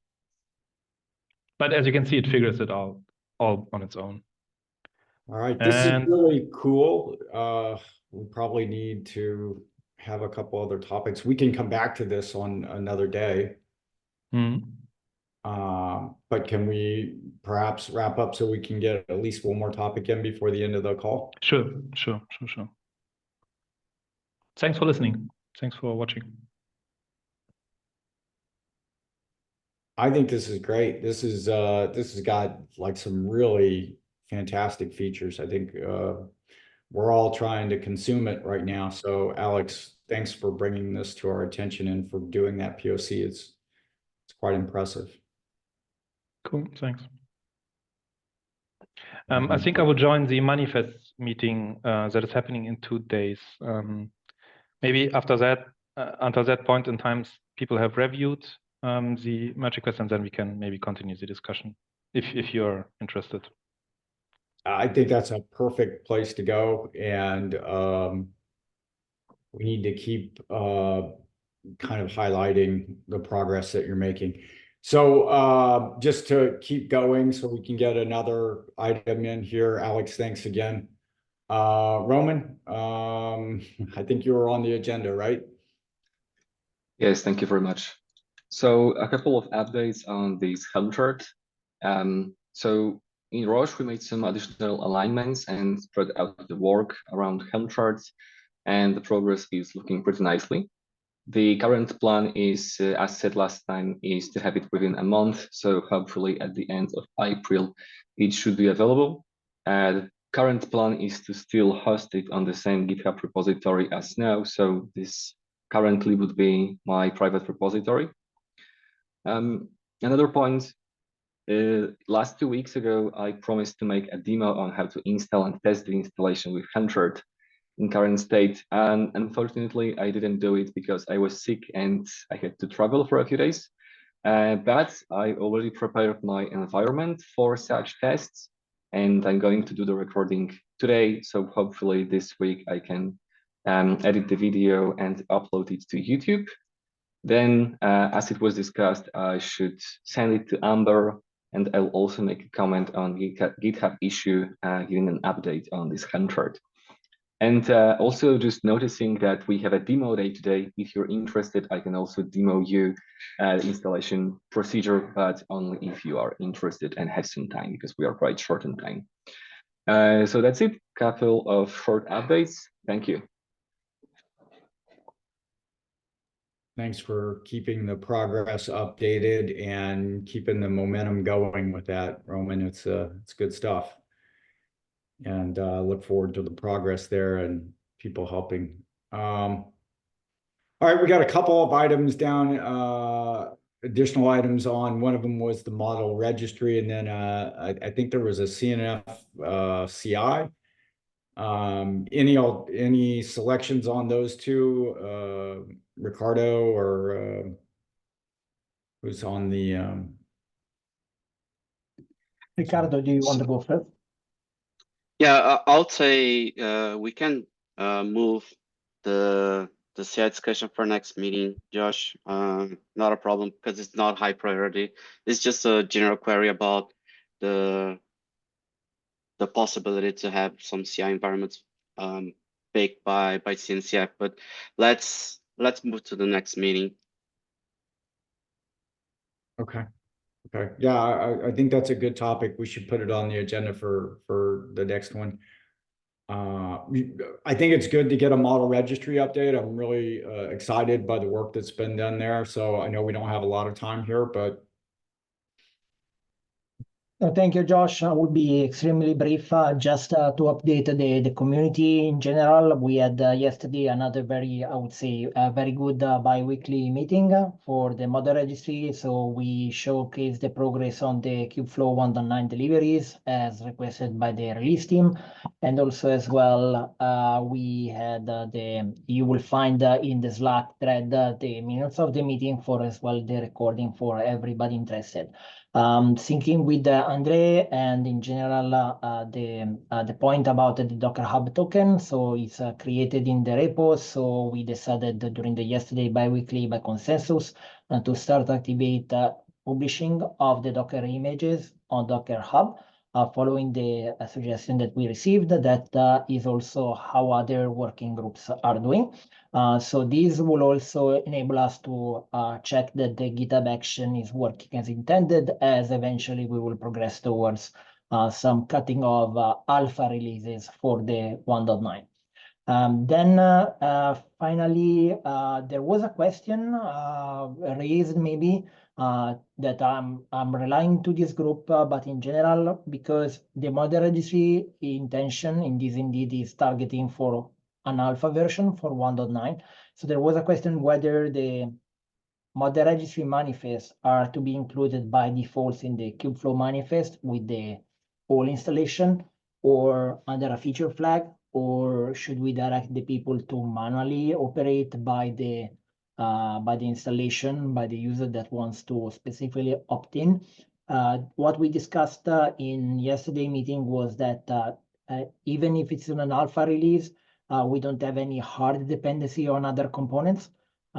But as you can see, it figures it all on its own. All right, this is And really cool. We probably need to have a couple other topics. We can come back to this on another day. But can we perhaps wrap up so we can get at least one more topic in before the end of the call? Sure. Thanks for listening. Thanks for watching. I think this is great. This has got like some really fantastic features. I think we're all trying to consume it right now. So Alex, thanks for bringing this to our attention and for doing that POC. It's quite impressive. Cool, thanks. I think I will join the manifest meeting that is happening in 2 days. Maybe after that, until that point in time, people have reviewed the merge request, and then we can maybe continue the discussion if you're interested. I think that's a perfect place to go, and we need to keep kind of highlighting the progress that you're making. So just to keep going so we can get another item in here. Alex, thanks again. Roman, I think you were on the agenda, right? Yes, thank you very much. So a couple of updates on this Helm chart. So in Roche, we made some additional alignments and spread out the work around Helm charts, and the progress is looking pretty nicely. The current plan is, as said last time, is to have it within a month. So hopefully at the end of April, it should be available. The current plan is to still host it on the same GitHub repository as now. So this currently would be my private repository. Another point, last 2 weeks ago, I promised to make a demo on how to install and test the installation with Helmchart in current state. And unfortunately, I didn't do it because I was sick and I had to travel for a few days. But I already prepared my environment for such tests, and I'm going to do the recording today. So hopefully this week I can edit the video and upload it to YouTube. Then, as it was discussed, I should send it to Amber, and I'll also make a comment on GitHub issue, giving an update on this Helm chart. And also just noticing that we have a demo day today. If you're interested, I can also demo you installation procedure, but only if you are interested and have some time, because we are quite short on time. So that's it, couple of short updates. Thank you. Thanks for keeping the progress updated and keeping the momentum going with that, Roman. It's good stuff. And look forward to the progress there and people helping. All right, we got a couple of items down, additional items on. One of them was the model registry, and then I think there was a CNF CI. Any selections on those two, Ricardo or who's on the Ricardo, do you want to go first? Yeah, I'll say we can move the CI discussion for next meeting, Josh. Not a problem because it's not high priority. It's just a general query about the possibility to have some CI environments baked by CNCF. But let's move to the next meeting. Okay. Yeah, I think that's a good topic. We should put it on the agenda for the next one. I think it's good to get a model registry update. I'm really excited by the work that's been done there. So I know we don't have a lot of time here, but Thank you, Josh. I will be extremely brief. Just to update the community in general, we had yesterday another I would say, very good bi-weekly meeting for the model registry. So we showcased the progress on the Kubeflow 1.9 deliveries as requested by the release team. And also as well, we had you will find in the Slack thread the minutes of the meeting for as well the recording for everybody interested. Thinking with Andre and in general the point about the Docker Hub token. So it's created in the repos. So we decided during the yesterday bi-weekly by consensus to start activate publishing of the Docker images on Docker Hub. Following the suggestion that we received, that is also how other working groups are doing. So this will also enable us to check that the GitHub action is working as intended, as eventually we will progress towards some cutting of alpha releases for the 1.9. Finally, there was a question raised maybe that I'm relying to this group, but in general, because the model registry intention in this indeed is targeting for an alpha version for 1.9. So there was a question whether the model registry manifests are to be included by default in the Kubeflow manifest with the whole installation or under a feature flag, or should we direct the people to manually operate by the installation by the user that wants to specifically opt in? What we discussed in yesterday meeting was that even if it's in an alpha release, we don't have any hard dependency on other components.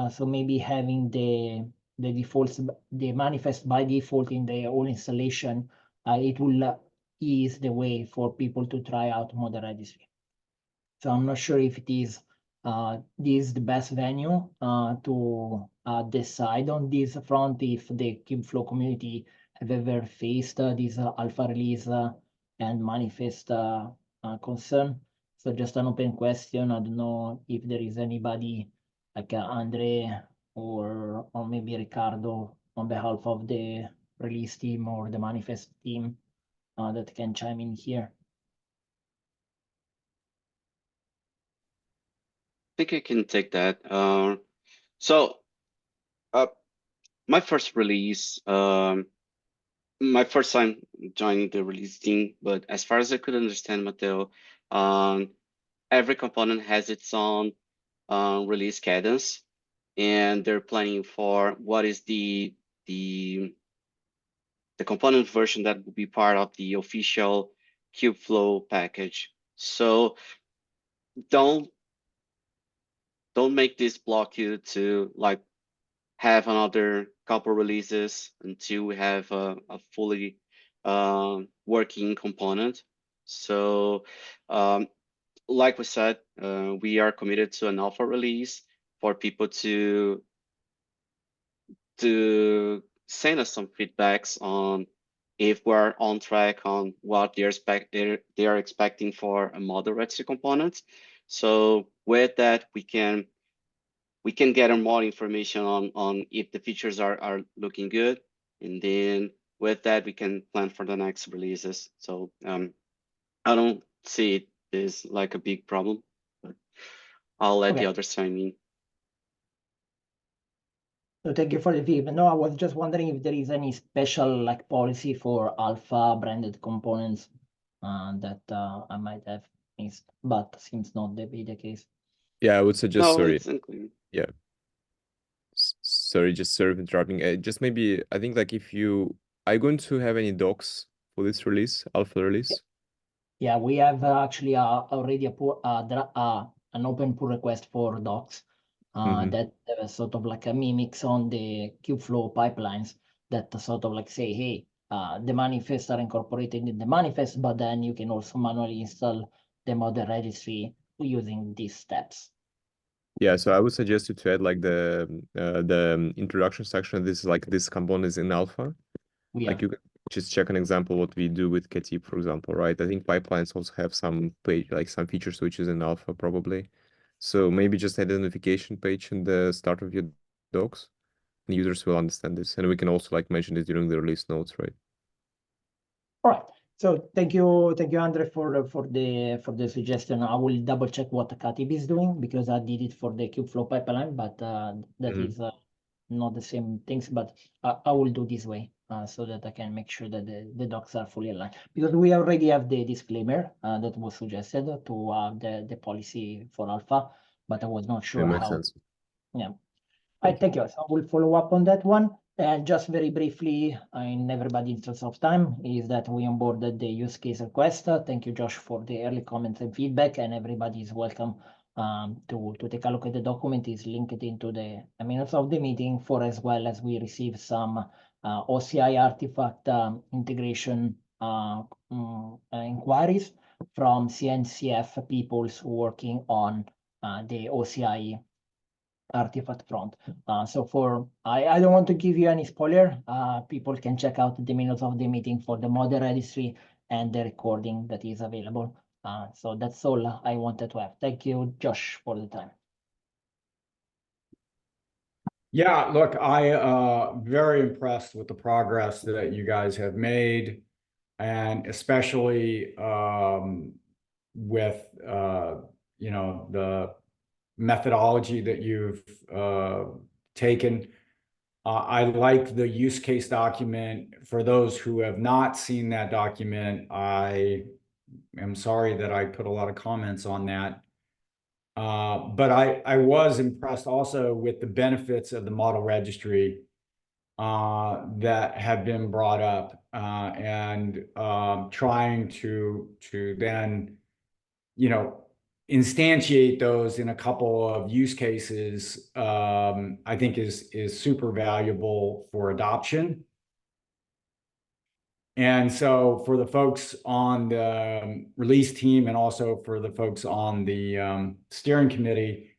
So maybe having the defaults, the manifest by default in the whole installation, it will ease the way for people to try out model registry. So I'm not sure if it is this the best venue to decide on this front, if the Kubeflow community have ever faced this alpha release and manifest concern. So just an open question. I don't know if there is anybody like Andre or maybe Ricardo on behalf of the release team or the manifest team that can chime in here. I think I can take that. My first release, my first time joining the release team, but as far as I could understand, Matteo, every component has its own release cadence, and they're planning for what is the component version that will be part of the official Kubeflow package. So don't make this block you to like have another couple releases until we have a fully working component. So like we said, we are committed to an alpha release for people to send us some feedbacks on if we're on track on what they are expecting for a model registry component. So with that, we can gather more information on if the features are looking good, and then with that we can plan for the next releases. So I don't see it as like a big problem, but I'll let the others chime in. So thank you for the feedback. No, I was just wondering if there is any special like policy for alpha branded components that I might have missed, but seems not to be the case. Yeah, I would suggest, No, sorry. it's included. Yeah. Sorry, just sort of interrupting. Just maybe, I think like if you, are you going to have any docs for this release, alpha release? Yeah, we have actually already an open pull request for docs that sort of like a mimics on the Kubeflow pipelines that sort of like say, hey, the manifests are incorporated in the manifest, but then you can also manually install the model registry using these steps. Yeah, so I would suggest you to add like the introduction section. This is like this component is in alpha. Yeah. Like you can just check an example what we do with Ketip, for example, right? I think pipelines also have some page, like some feature switches in alpha probably. So maybe just add a notification page in the start of your docs, and users will understand this. And we can also like mention this during the release notes, right? All right. So thank you, Andre, for the suggestion. I will double check what Katib is doing because I did it for the Kubeflow pipeline, but that is not the same things. But I will do this way so that I can make sure that the docs are fully aligned, because we already have the disclaimer that was suggested to the policy for alpha, but I was not sure Makes how. sense. Yeah. Thank you. So I will follow up on that one. And just very briefly, in everybody's interest of time, is that we onboarded the use case request. Thank you, Josh, for the early comments and feedback, and everybody is welcome to take a look at the document. Is linked into the minutes of the meeting, for as well as we receive some OCI artifact integration inquiries from CNCF peoples working on the OCI artifact front. So I don't want to give you any spoiler. People can check out the minutes of the meeting for the model registry and the recording that is available. So that's all I wanted to have. Thank you, Josh, for the time. Yeah, look, I very impressed with the progress that you guys have made, and especially with the methodology that you've taken. I like the use case document. For those who have not seen that document, I am sorry that I put a lot of comments on that. But I was impressed also with the benefits of the model registry that have been brought up, and trying to then, instantiate those in a couple of use cases, I think is super valuable for adoption. And so for the folks on the release team and also for the folks on the steering committee,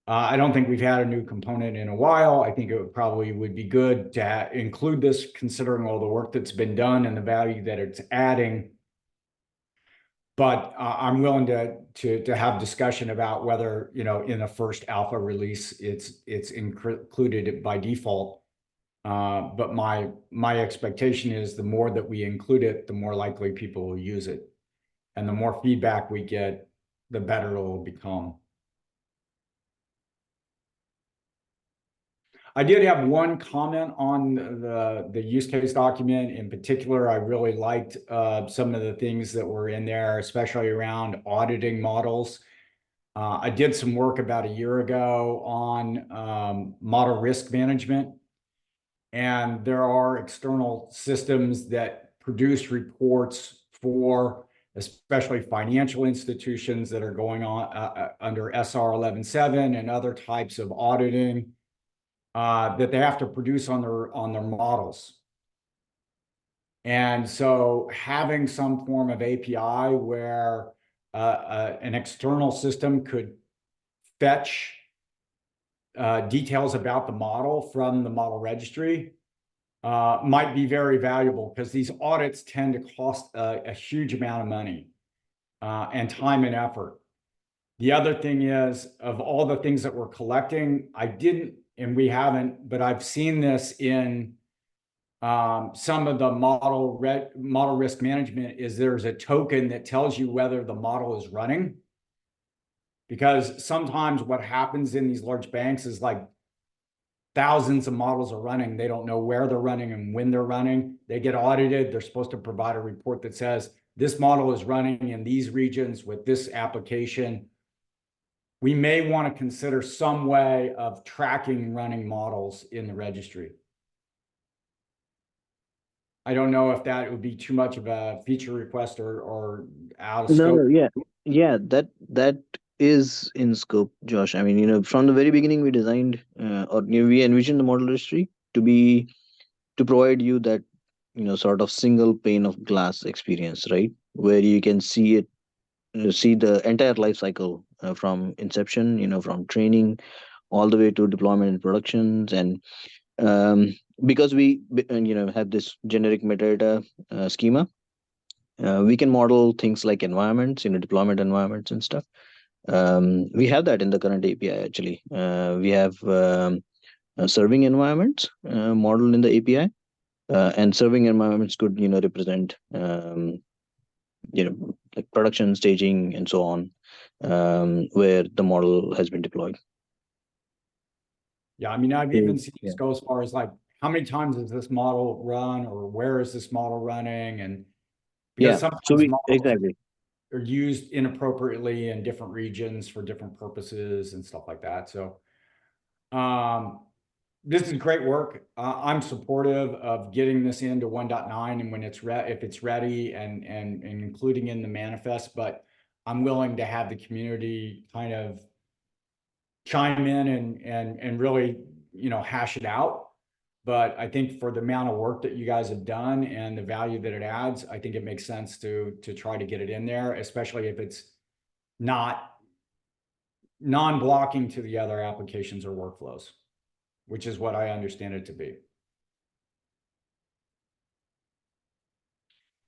I don't think we've had a new component in a while. I think it probably would be good to include this, considering all the work that's been done and the value that it's adding. But I'm willing to have discussion about whether, in a first alpha release, it's included by default. But my expectation is the more that we include it, the more likely people will use it. And the more feedback we get, the better it will become. I did have one comment on the use case document. In particular, I really liked some of the things that were in there, especially around auditing models. I did some work about a year ago on model risk management, and there are external systems that produce reports for especially financial institutions that are going on under SR 11.7 and other types of auditing. That they have to produce on their models. And so having some form of API where an external system could fetch details about the model from the model registry might be very valuable, because these audits tend to cost a huge amount of money and time and effort. The other thing is, of all the things that we're collecting, and we haven't, but I've seen this in some of the model risk management, is there's a token that tells you whether the model is running. Because sometimes what happens in these large banks is like thousands of models are running. They don't know where they're running and when they're running. They get audited. They're supposed to provide a report that says this model is running in these regions with this application. We may want to consider some way of tracking running models in the registry. I don't know if that would be too much of a feature request or out of scope. No, yeah, that is in scope, Josh. I mean, from the very beginning, we designed we envisioned the model registry to provide you that, sort of single pane of glass experience, right? Where you can see it, see the entire life cycle from inception, from training all the way to deployment and productions. And because we have this generic metadata schema, we can model things like environments, deployment environments and stuff. We have that in the current API. Actually, we have serving environments modeled in the API, And serving environments could, represent, like production, staging, and so on, where the model has been deployed. Yeah, I mean, I've even seen Yeah. this go as far as like, how many times is this model run, or where is this model running? And because So sometimes models exactly. are used inappropriately in different regions for different purposes and stuff like that. So, this is great work. I'm supportive of getting this into 1.9 and when it's if it's ready and including in the manifest, but I'm willing to have the community kind of chime in and really, hash it out. But I think for the amount of work that you guys have done and the value that it adds, I think it makes sense to try to get it in there, especially if it's not non-blocking to the other applications or workflows, which is what I understand it to be.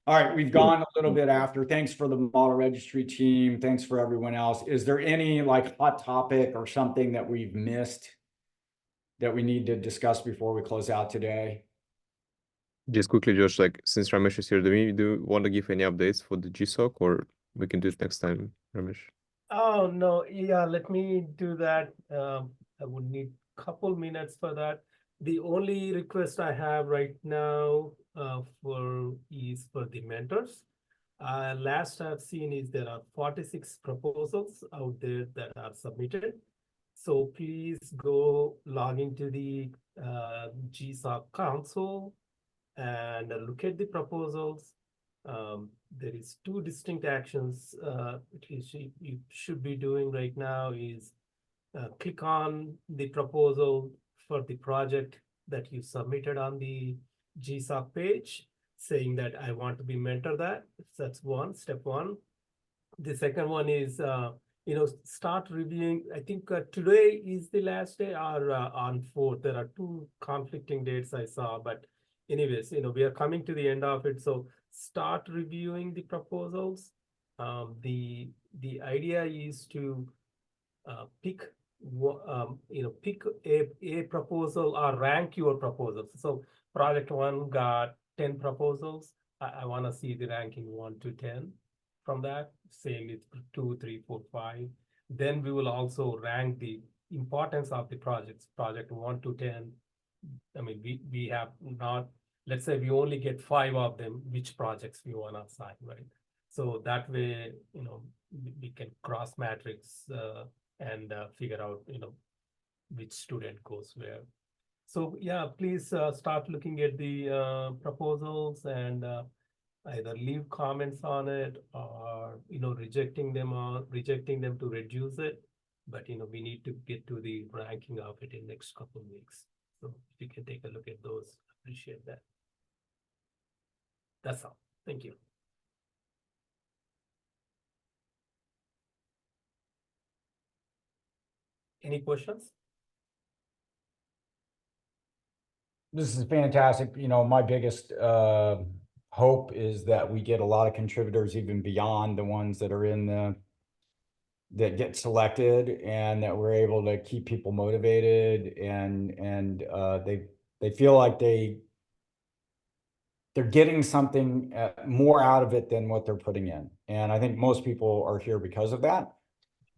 All right, we've gone a little bit after. Thanks for the model registry team. Thanks for everyone else. Is there any like hot topic or something that we've missed that we need to discuss before we close out today? Just quickly, Josh, like since Ramesh is here, do you want to give any updates for the GSOC, or we can do it next time, Ramesh? Oh, no, yeah, let me do that. I would need a couple minutes for that. The only request I have right now is for the mentors. Last I've seen is there are 46 proposals out there that are submitted. So please go log into the GSOC console and look at the proposals. There is two distinct actions you should be doing right now is click on the proposal for the project that you submitted on the GSOC page, saying that I want to be mentor that. That's step one. The second one is, start reviewing. I think today is the last day or on 4th. There are two conflicting dates I saw, but anyways, we are coming to the end of it. So start reviewing the proposals. The idea is to pick a proposal or rank your proposals. So project 1 got 10 proposals. I want to see the ranking 1 to 10 from that. Same with 2, 3, 4, 5. Then we will also rank the importance of the projects. Project 1 to 10. I mean, we have not, let's say we only get 5 of them, which projects we want to assign, right? So that way, we can cross matrix and figure out, which student goes where. So yeah, please start looking at the proposals and either leave comments on it or, rejecting them to reduce it. But, we need to get to the ranking of it in next couple of weeks. So if you can take a look at those, appreciate that. That's all. Thank you. Any questions? This is fantastic. My biggest hope is that we get a lot of contributors even beyond the ones that are that get selected, and that we're able to keep people motivated and they feel like they're getting something more out of it than what they're putting in. And I think most people are here because of that,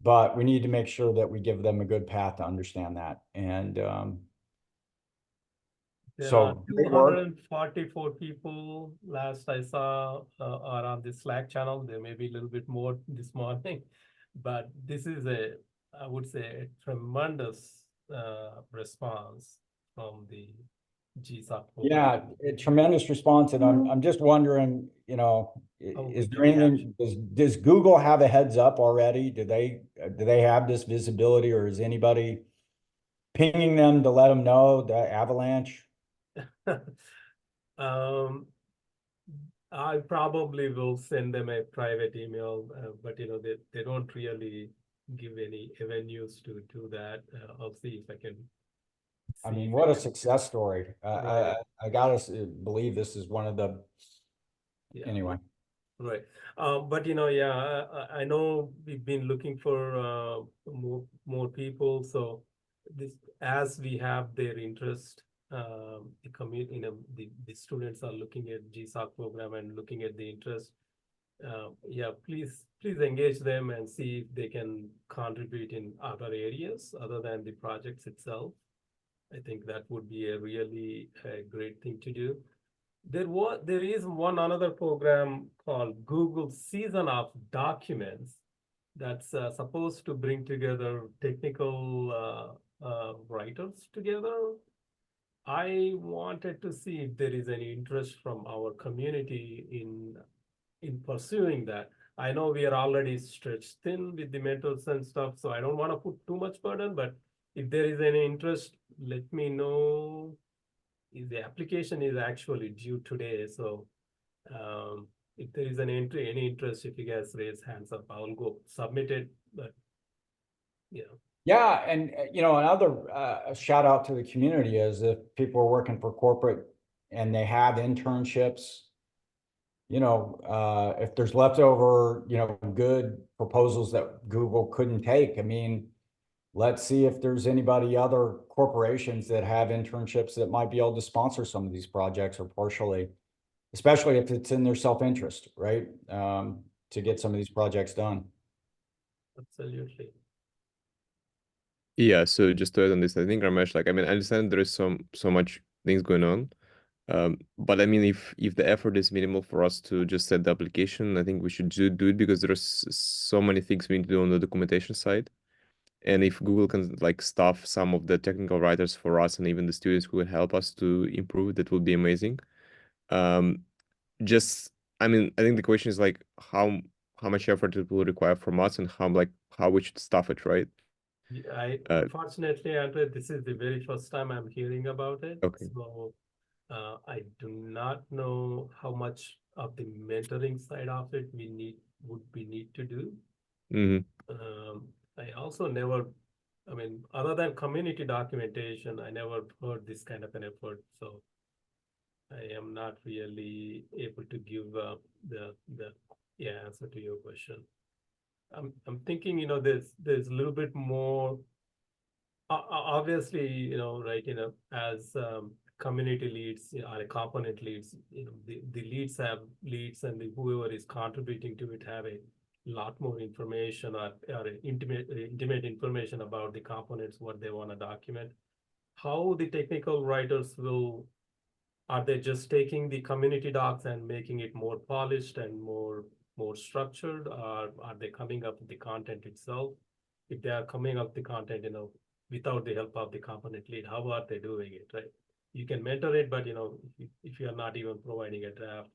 but we need to make sure that we give them a good path to understand that. And There so are 244 people last I saw are on the Slack channel. There may be a little bit more this morning, but this is I would say, a tremendous response from the GSOC. Yeah, a tremendous response. And I'm just wondering, is there anything, does Google have a heads up already? Do they have this visibility, or is anybody pinging them to let them know the avalanche? I probably will send them a private email, but they don't really give any avenues to do that. I'll see if I can. I mean, what a success story. Right. I gotta believe this is one of the, anyway. Right. But yeah, I know we've been looking for more people. So as we have their interest, the community, the students are looking at GSOC program and looking at the interest. Yeah, please engage them and see if they can contribute in other areas other than the projects itself. I think that would be a really great thing to do. There is one another program called Google Season of Documents that's supposed to bring together technical writers together. I wanted to see if there is any interest from our community in pursuing that. I know we are already stretched thin with the mentors and stuff, so I don't want to put too much burden, but if there is any interest, let me know. The application is actually due today, so if there is any interest, if you guys raise hands up, I'll go submit it, but yeah. Yeah, and another shout out to the community is if people are working for corporate and they have internships, if there's leftover, good proposals that Google couldn't take, I mean, let's see if there's anybody, other corporations that have internships that might be able to sponsor some of these projects or partially, especially if it's in their self-interest, right? To get some of these projects done. Absolutely. Yeah, so just to add on this, I think Ramesh, I understand there is so much things going on. But I mean, if the effort is minimal for us to just set the application, I think we should do it because there's so many things we need to do on the documentation side. And if Google can staff some of the technical writers for us and even the students who will help us to improve, that would be amazing. I think the question is how much effort it will require from us and how we should staff it, right? Unfortunately, Andre, this is the very first time I'm hearing about it. Okay. So I do not know how much of the mentoring side of it we need to do. I also never, other than community documentation, I never heard this kind of an effort. So I am not really able to give the answer to your question. I'm thinking, there's a little bit more. Obviously, right, as community leads or component leads, the leads have leads, and whoever is contributing to it have a lot more information or intimate information about the components, what they want to document. How the technical writers are they just taking the community docs and making it more polished and more structured, or are they coming up with the content itself? If they are coming up with the content, without the help of the component lead, how are they doing it, right? You can mentor it, but if you are not even providing a draft,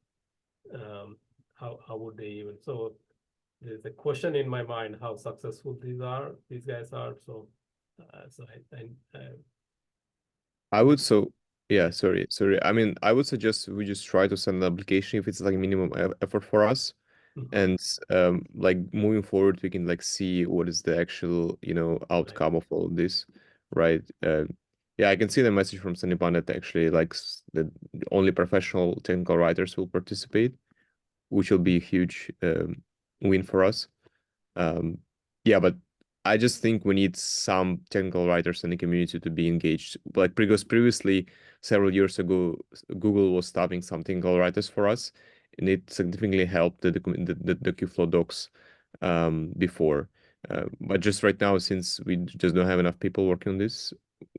how would they even? So there's a question in my mind how successful these guys are. So I would sorry. I mean, I would suggest we just try to send an application if it's minimum effort for us. And moving forward, we can see what is the actual outcome of all of this, right? Yeah, I can see the message from Sanipan that actually that only professional technical writers will participate, which will be a huge win for us. Yeah, but I just think we need some technical writers in the community to be engaged. Because previously, several years ago, Google was staffing some technical writers for us, and it significantly helped the Kubeflow docs before. But just right now, since we just don't have enough people working on this,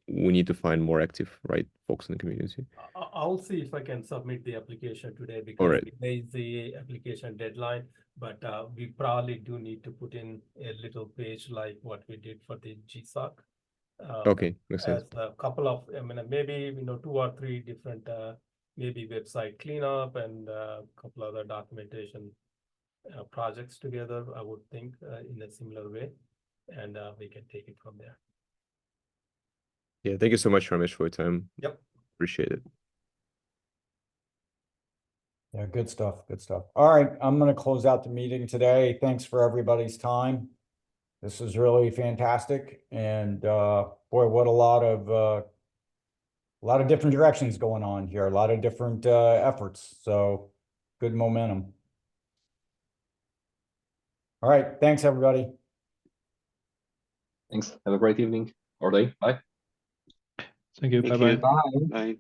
we need to find more active, folks in the community. I'll see if I can submit the application today because today is the application deadline. But we probably do need to put in a little page like what we did for the GSOC. Okay, makes sense. As a couple of, maybe 2 or 3 different maybe website cleanup and a couple other documentation projects together. I would think in a similar way, and we can take it from there. Yeah, thank you so much, Ramesh, for your time. Yep. Appreciate it. Yeah, good stuff. Good stuff. All right, I'm going to close out the meeting today. Thanks for everybody's time. This is really fantastic, and boy, what a lot of different directions going on here. A lot of different efforts. So good momentum. All right, thanks everybody. Thanks. Have a great evening or day. Bye. Thank you. Thank Bye-bye. you. Bye. Bye.